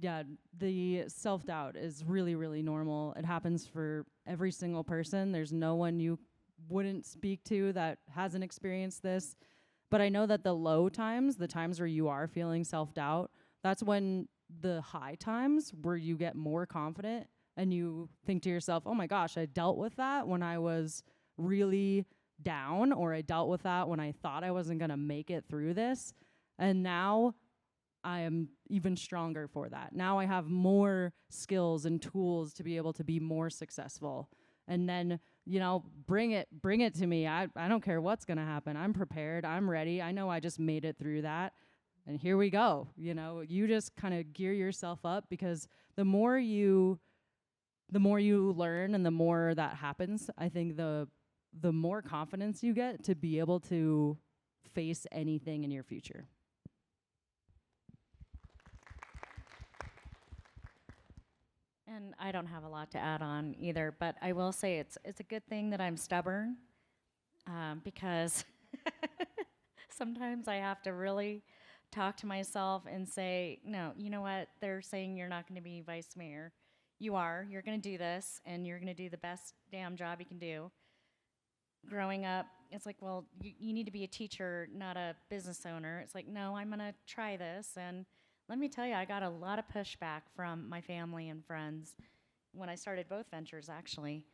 the self-doubt is really, really normal. It happens for every single person. There's no one you wouldn't speak to that hasn't experienced this. But I know that the low times, the times where you are feeling self-doubt, that's when the high times where you get more confident and you think to yourself, oh my gosh, I dealt with that when I was really down, or I dealt with that when I thought I wasn't going to make it through this. And now I am even stronger for that. Now I have more skills and tools to be able to be more successful. And then, bring it to me. I don't care what's going to happen. I'm prepared. I'm ready. I know I just made it through that. And here we go. You just kind of gear yourself up, because the more you learn and the more that happens, I think the more confidence you get to be able to face anything in your future. And I don't have a lot to add on either, but I will say it's a good thing that I'm stubborn, because sometimes I have to really talk to myself and say, no, you know what? They're saying you're not going to be vice mayor. You are. You're going to do this, and you're going to do the best damn job you can do. Growing up, it's like, well, you need to be a teacher, not a business owner. It's like, no, I'm going to try this. And let me tell you, I got a lot of pushback from my family and friends when I started both ventures, actually.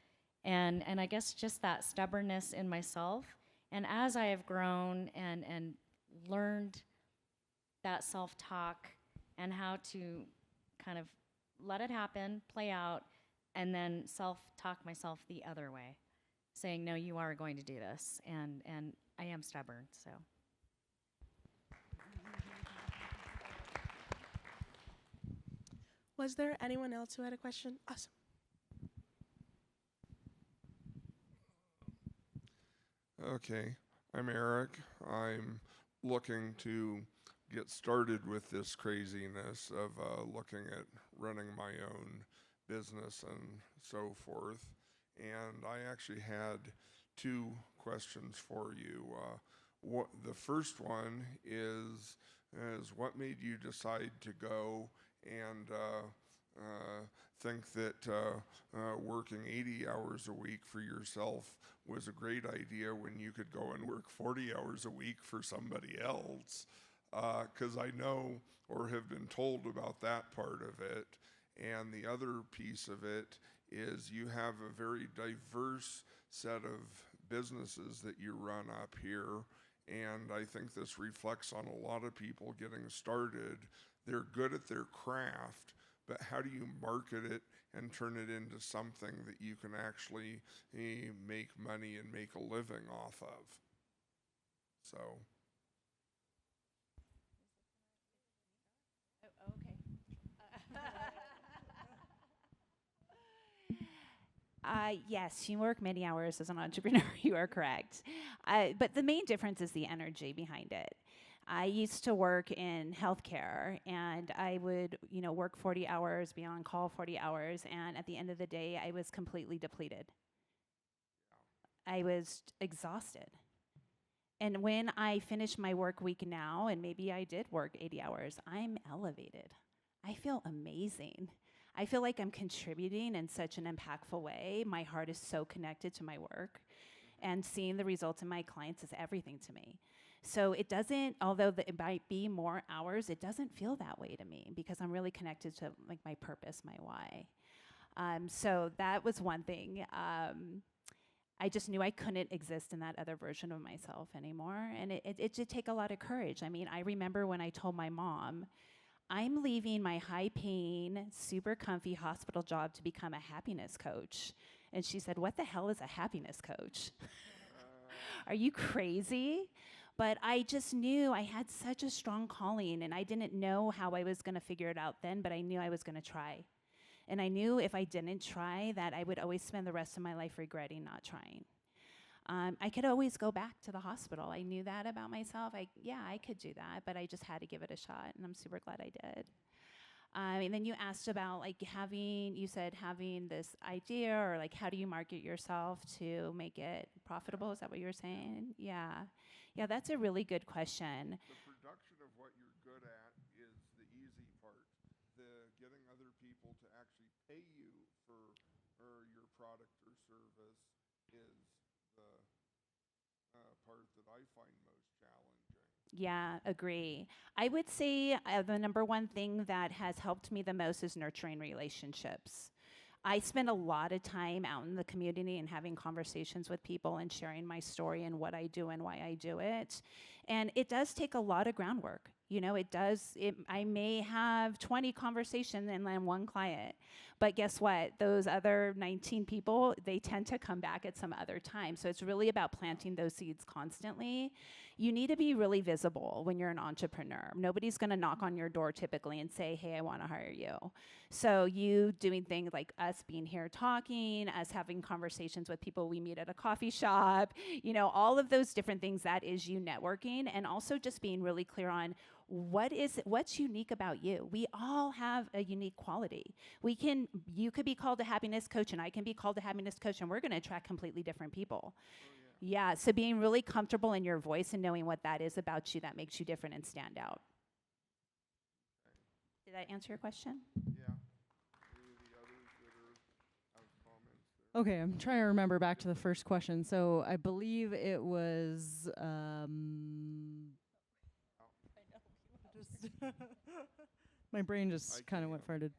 And I guess just that stubbornness in myself. And as I have grown and learned that self-talk and how to kind of let it happen, play out, and then self-talk myself the other way, saying, no, you are going to do this. And I am stubborn, so. Was there anyone else who had a question? Awesome. Okay, I'm Eric. I'm looking to get started with this craziness of looking at running my own business and so forth. And I actually had two questions for you. The first one is what made you decide to go and think that working 80 hours a week for yourself was a great idea when you could go and work 40 hours a week for somebody else? Because I know or have been told about that part of it. And the other piece of it is you have a very diverse set of businesses that you run up here. And I think this reflects on a lot of people getting started, they're good at their craft, but how do you market it and turn it into something that you can actually make money and make a living off of? So. Yes, you work many hours as an entrepreneur. You are correct. But the main difference is the energy behind it. I used to work in healthcare, and I would, work 40 hours, be on call 40 hours, and at the end of the day, I was completely depleted. I was exhausted. And when I finish my work week now, and maybe I did work 80 hours, I'm elevated. I feel amazing. I feel like I'm contributing in such an impactful way. My heart is so connected to my work, and seeing the results in my clients is everything to me. So it doesn't, although it might be more hours, it doesn't feel that way to me because I'm really connected to like my purpose, my why. So that was one thing. I just knew I couldn't exist in that other version of myself anymore. And it did take a lot of courage. I mean, I remember when I told my mom, I'm leaving my high-paying, super comfy hospital job to become a happiness coach. And she said, what the hell is a happiness coach? Are you crazy? But I just knew I had such a strong calling, and I didn't know how I was going to figure it out then, but I knew I was going to try. And I knew if I didn't try, that I would always spend the rest of my life regretting not trying. I could always go back to the hospital. I knew that about myself. I could do that, but I just had to give it a shot, and I'm super glad I did. And then you asked about you said having this idea, or like how do you market yourself to make it profitable? Is that what you were saying? Yeah, that's a really good question. The production of what you're good at is the easy part. The getting other people to actually pay you for your product or service is the part that I find most challenging. Yeah, agree. I would say the number one thing that has helped me the most is nurturing relationships. I spend a lot of time out in the community and having conversations with people and sharing my story and what I do and why I do it. And it does take a lot of groundwork. I may have 20 conversations and then one client. But guess what? Those other 19 people, they tend to come back at some other time. So it's really about planting those seeds constantly. You need to be really visible when you're an entrepreneur. Nobody's going to knock on your door typically and say, hey, I want to hire you. So you doing things like us being here talking, us having conversations with people we meet at a coffee shop, all of those different things, that is you networking. And also just being really clear on what's unique about you. We all have a unique quality. You could be called a happiness coach, and I can be called a happiness coach, and we're going to attract completely different people. Yeah, so being really comfortable in your voice and knowing what that is about you that makes you different and stand out. Did that answer your question? Yeah. Any of the others that have comments there? Okay, I'm trying to remember back to the first question. So I believe it was my brain just kind of went farted.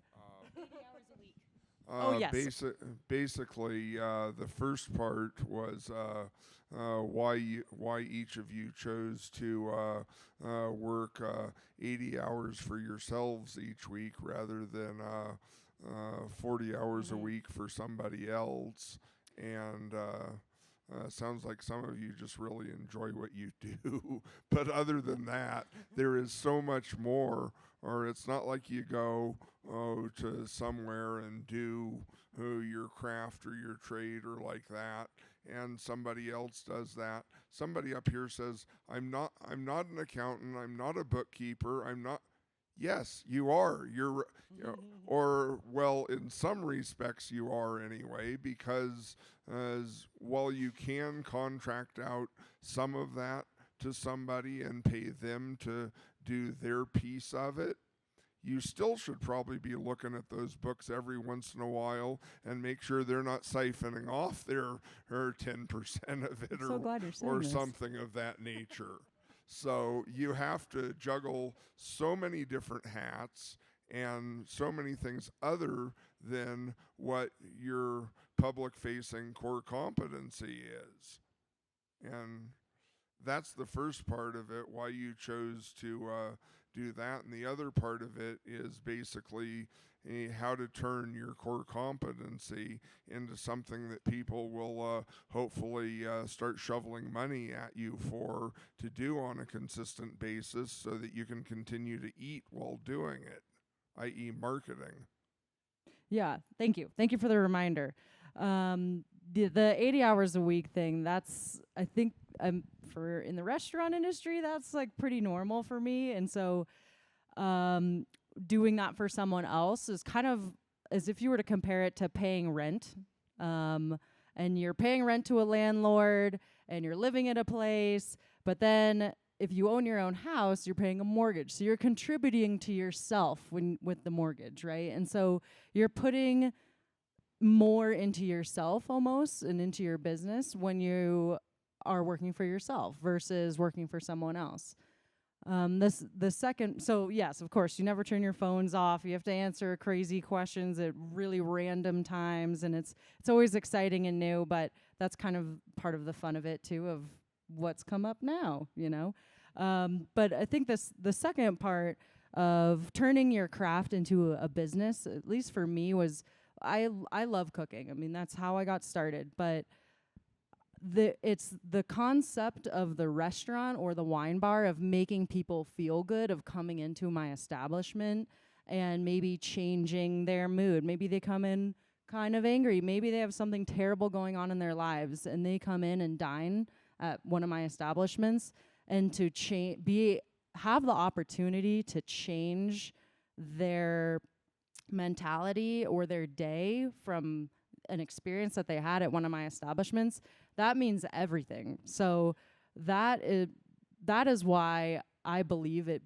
80 hours a week. Yes. Basically, the first part was why each of you chose to work 80 hours for yourselves each week rather than 40 hours a week for somebody else. And sounds like some of you just really enjoy what you do. But other than that, there is so much more. Or it's not like you go to somewhere and do your craft or your trade or like that, and somebody else does that. Somebody up here says, I'm not an accountant, I'm not a bookkeeper, I'm not. Yes, you are. Or, well, in some respects you are anyway, because while you can contract out some of that to somebody and pay them to do their piece of it, you still should probably be looking at those books every once in a while and make sure they're not siphoning off their 10% of it or something of that nature. So you have to juggle so many different hats and so many things other than what your public-facing core competency is. And that's the first part of it, why you chose to do that. And the other part of it is basically how to turn your core competency into something that people will hopefully start shoveling money at you for to do on a consistent basis so that you can continue to eat while doing it, i.e. marketing. Yeah, thank you. Thank you for the reminder. The 80 hours a week thing, that's, I think, for in the restaurant industry, that's like pretty normal for me. And so doing that for someone else is kind of as if you were to compare it to paying rent. And you're paying rent to a landlord and you're living at a place, but then if you own your own house, you're paying a mortgage. So you're contributing to yourself with the mortgage, right? And so you're putting more into yourself almost and into your business when you are working for yourself versus working for someone else. So yes, of course, you never turn your phones off. You have to answer crazy questions at really random times, and it's always exciting and new, but that's kind of part of the fun of it too, of what's come up now, you know? But I think the second part of turning your craft into a business, at least for me, was I love cooking. I mean, that's how I got started, but it's the concept of the restaurant or the wine bar of making people feel good, of coming into my establishment and maybe changing their mood. Maybe they come in kind of angry. Maybe they have something terrible going on in their lives and they come in and dine at one of my establishments, and to have the opportunity to change their mentality or their day from an experience that they had at one of my establishments, that means everything. So that is why I believe it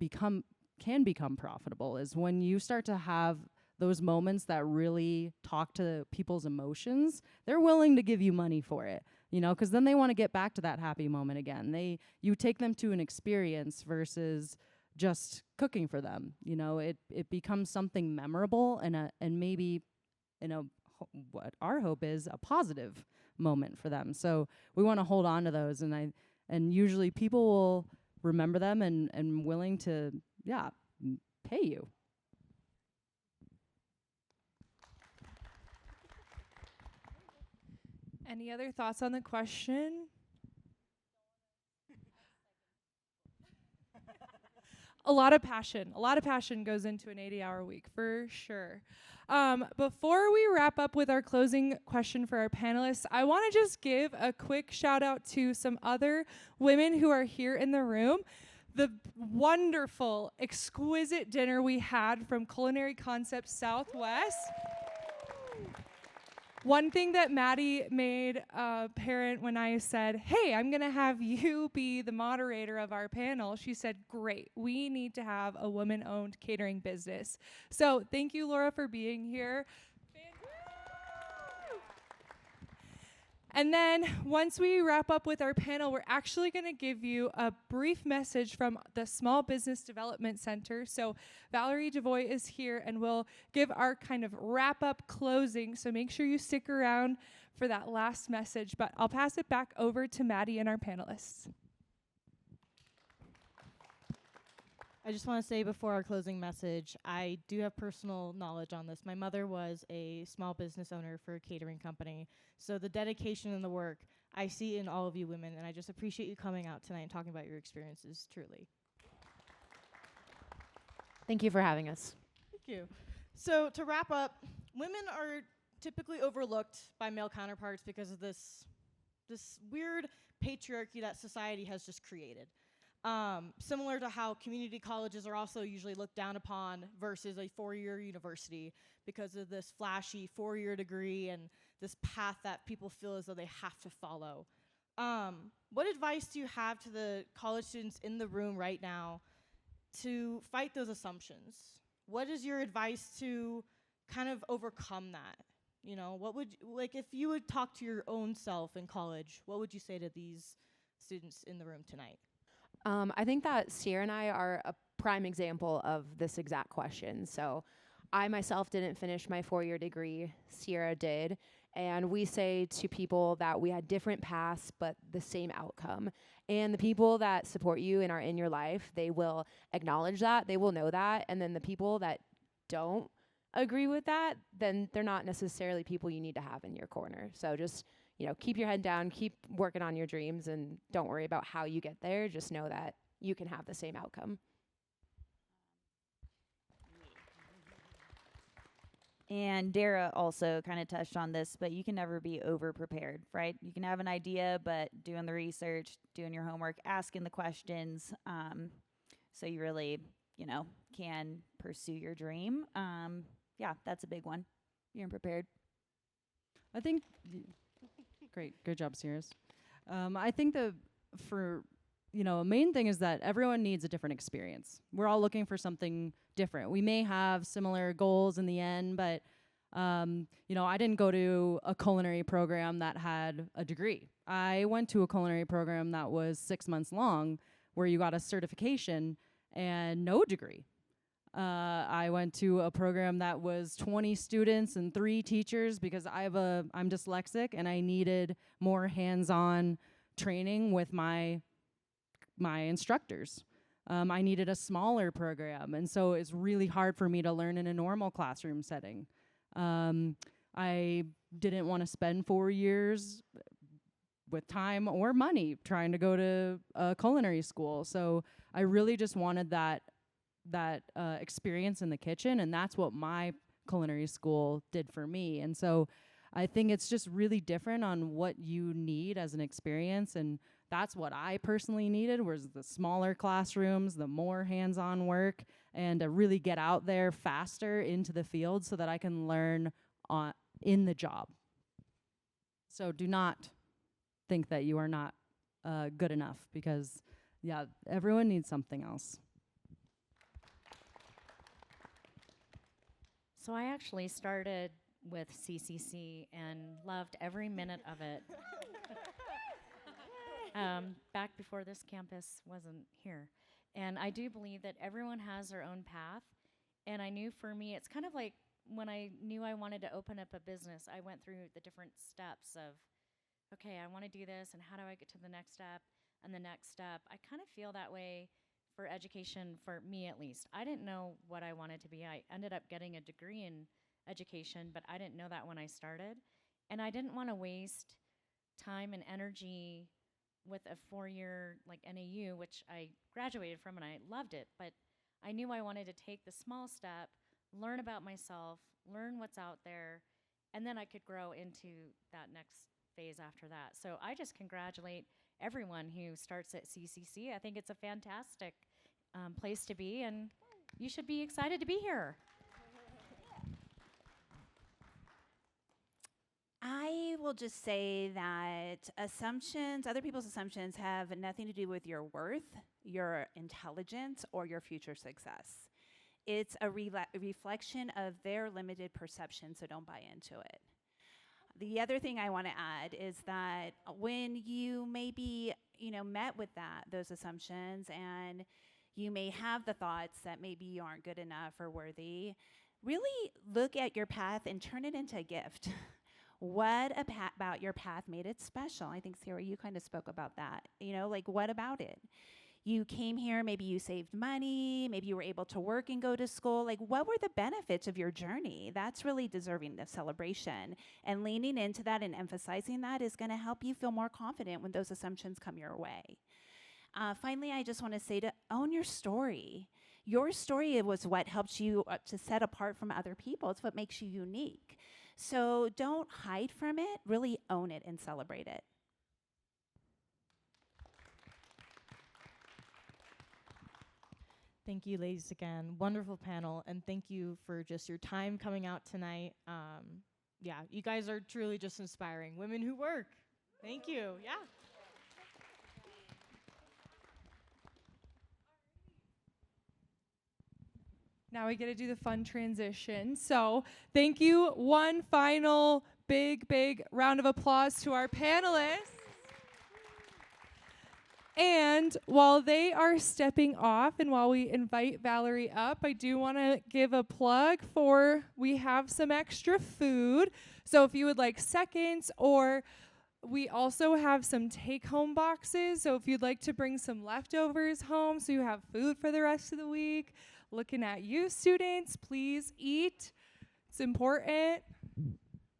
can become profitable, is when you start to have those moments that really talk to people's emotions, they're willing to give you money for it, you know, because then they want to get back to that happy moment again. You take them to an experience versus just cooking for them. You know, it becomes something memorable and maybe, you know, what our hope is a positive moment for them. So we want to hold on to those, and usually people will remember them and willing to pay you. Any other thoughts on the question? A lot of passion goes into an 80-hour week, for sure. Before we wrap up with our closing question for our panelists, I want to just give a quick shout out to some other women who are here in the room. The wonderful, exquisite dinner we had from Culinary Concepts Southwest. One thing that Maddie made apparent when I said, hey, I'm going to have you be the moderator of our panel, she said, great, we need to have a woman-owned catering business. So thank you, Laura, for being here. And then once we wrap up with our panel, we're actually going to give you a brief message from the Small Business Development Center. So Valerie Devoy is here and we'll give our kind of wrap-up closing. So make sure you stick around for that last message. But I'll pass it back over to Maddie and our panelists. I just want to say before our closing message, I do have personal knowledge on this. My mother was a small business owner for a catering company. So the dedication and the work I see in all of you women, and I just appreciate you coming out tonight and talking about your experiences, truly. Thank you for having us. Thank you. So to wrap up, women are typically overlooked by male counterparts because of this weird patriarchy that society has just created. Similar to how community colleges are also usually looked down upon versus a four-year university because of this flashy four-year degree and this path that people feel as though they have to follow. What advice do you have to the college students in the room right now to fight those assumptions? What is your advice to kind of overcome that? You know, what would, like, if you would talk to your own self in college, what would you say to these students in the room tonight? I think that Sierra and I are a prime example of this exact question. So I myself didn't finish my four-year degree. Sierra did. And we say to people that we had different paths, but the same outcome. And the people that support you and are in your life, they will acknowledge that, they will know that. And then the people that don't agree with that, then they're not necessarily people you need to have in your corner. So just, keep your head down, keep working on your dreams, and don't worry about how you get there. Just know that you can have the same outcome. And Dara also kind of touched on this, but you can never be over prepared, right? You can have an idea, but doing the research, doing your homework, asking the questions, so you really, can pursue your dream. Yeah, that's a big one. Being prepared. I think, great, good job, Sirius. I think a main thing is that everyone needs a different experience. We're all looking for something different. We may have similar goals in the end, but I didn't go to a culinary program that had a degree. I went to a culinary program that was 6 months long, where you got a certification and no degree. I went to a program that was 20 students and 3 teachers because I'm dyslexic and I needed more hands-on training with my instructors. I needed a smaller program, and so it's really hard for me to learn in a normal classroom setting. I didn't want to spend 4 years with time or money trying to go to a culinary school, so I really just wanted that experience in the kitchen, and that's what my culinary school did for me. And so I think it's just really different on what you need as an experience, and that's what I personally needed, was the smaller classrooms, the more hands-on work, and to really get out there faster into the field so that I can learn in the job. So do not think that you are not good enough, because everyone needs something else. So I actually started with CCC and loved every minute of it. Back before this campus wasn't here. And I do believe that everyone has their own path. And I knew for me, it's kind of like when I knew I wanted to open up a business, I went through the different steps of, okay, I want to do this, and how do I get to the next step and the next step? I kind of feel that way for education, for me at least. I didn't know what I wanted to be. I ended up getting a degree in education, but I didn't know that when I started. And I didn't want to waste time and energy with a 4-year NAU, which I graduated from and I loved it, but I knew I wanted to take the small step, learn about myself, learn what's out there, and then I could grow into that next phase after that. So I just congratulate everyone who starts at CCC. I think it's a fantastic place to be, and you should be excited to be here. I will just say that other people's assumptions have nothing to do with your worth, your intelligence, or your future success. It's a reflection of their limited perception, so don't buy into it. The other thing I want to add is that when you maybe, met with those assumptions, and you may have the thoughts that maybe you aren't good enough or worthy, really look at your path and turn it into a gift. What about your path made it special? I think, Sarah, you kind of spoke about that. What about it? You came here, maybe you saved money, maybe you were able to work and go to school. What were the benefits of your journey? That's really deserving of celebration. And leaning into that and emphasizing that is going to help you feel more confident when those assumptions come your way. Finally, I just want to say to own your story. Your story was what helps you to set apart from other people. It's what makes you unique. So don't hide from it, really own it and celebrate it. Thank you, ladies, again. Wonderful panel, and thank you for just your time coming out tonight. You guys are truly just inspiring women who work. Thank you. Yeah. Now we get to do the fun transition. So thank you. One final big round of applause to our panelists. And while they are stepping off and while we invite Valerie up, I do want to give a plug for we have some extra food. So if you would like seconds or We also have some take-home boxes, so if you'd like to bring some leftovers home so you have food for the rest of the week, looking at you students, please eat. It's important.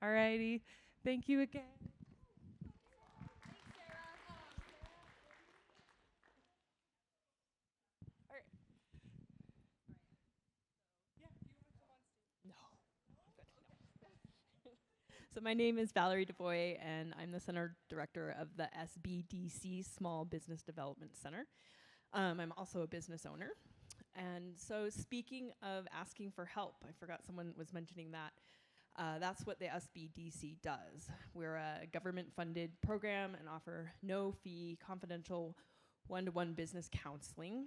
Alrighty, thank you again. So my name is Valerie DeVoy, and I'm the Center Director of the SBDC Small Business Development Center. I'm also a business owner. And so speaking of asking for help, I forgot someone was mentioning that. That's what the SBDC does. We're a government-funded program and offer no-fee, confidential, one-to-one business counseling.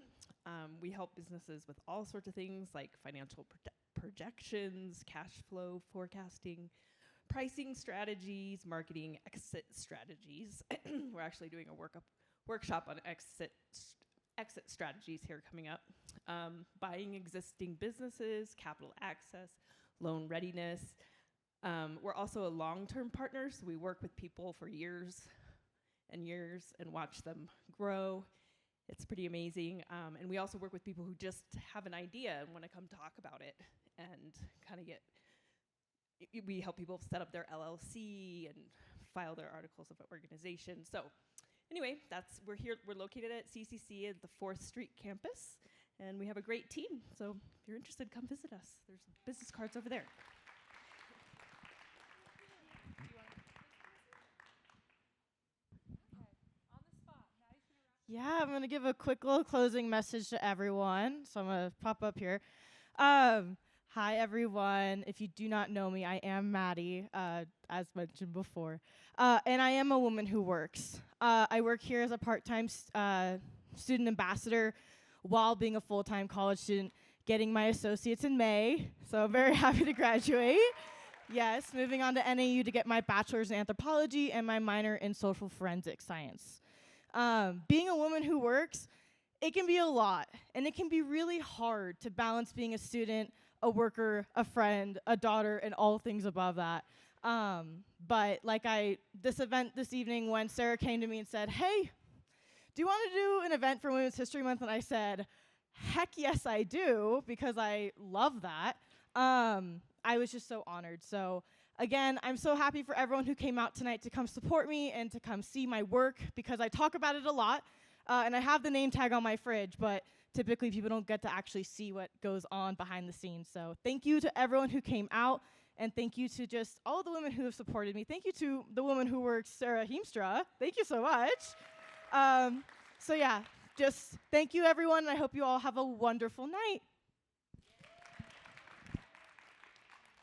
We help businesses with all sorts of things like financial projections, cash flow forecasting, pricing strategies, marketing, exit strategies. We're actually doing a workshop on exit strategies here coming up. Buying existing businesses, capital access, loan readiness. We're also a long-term partner, so we work with people for years and years and watch them grow. It's pretty amazing. And we also work with people who just have an idea and want to come talk about it and kind of we help people set up their LLC and file their articles of organization. So anyway, we're located at CCC at the 4th Street campus, and we have a great team. So if you're interested, come visit us. There's business cards over there. Yeah, I'm going to give a quick little closing message to everyone. So I'm going to pop up here. Hi, everyone. If you do not know me, I am Maddie, as mentioned before. And I am a woman who works. I work here as a part-time student ambassador while being a full-time college student, getting my associates in May. So I'm very happy to graduate. Yes, moving on to NAU to get my bachelor's in anthropology and my minor in social forensic science. Being a woman who works, it can be a lot, and it can be really hard to balance being a student, a worker, a friend, a daughter, and all things above that. But this event this evening, when Sarah came to me and said, hey, do you want to do an event for Women's History Month? And I said, heck yes, I do, because I love that. I was just so honored. So again, I'm so happy for everyone who came out tonight to come support me and to come see my work, because I talk about it a lot, and I have the name tag on my fridge, but typically people don't get to actually see what goes on behind the scenes. So thank you to everyone who came out, and thank you to just all the women who have supported me. Thank you to the woman who works, Sarah Heemstra. Thank you so much. So yeah, just thank you everyone, and I hope you all have a wonderful night.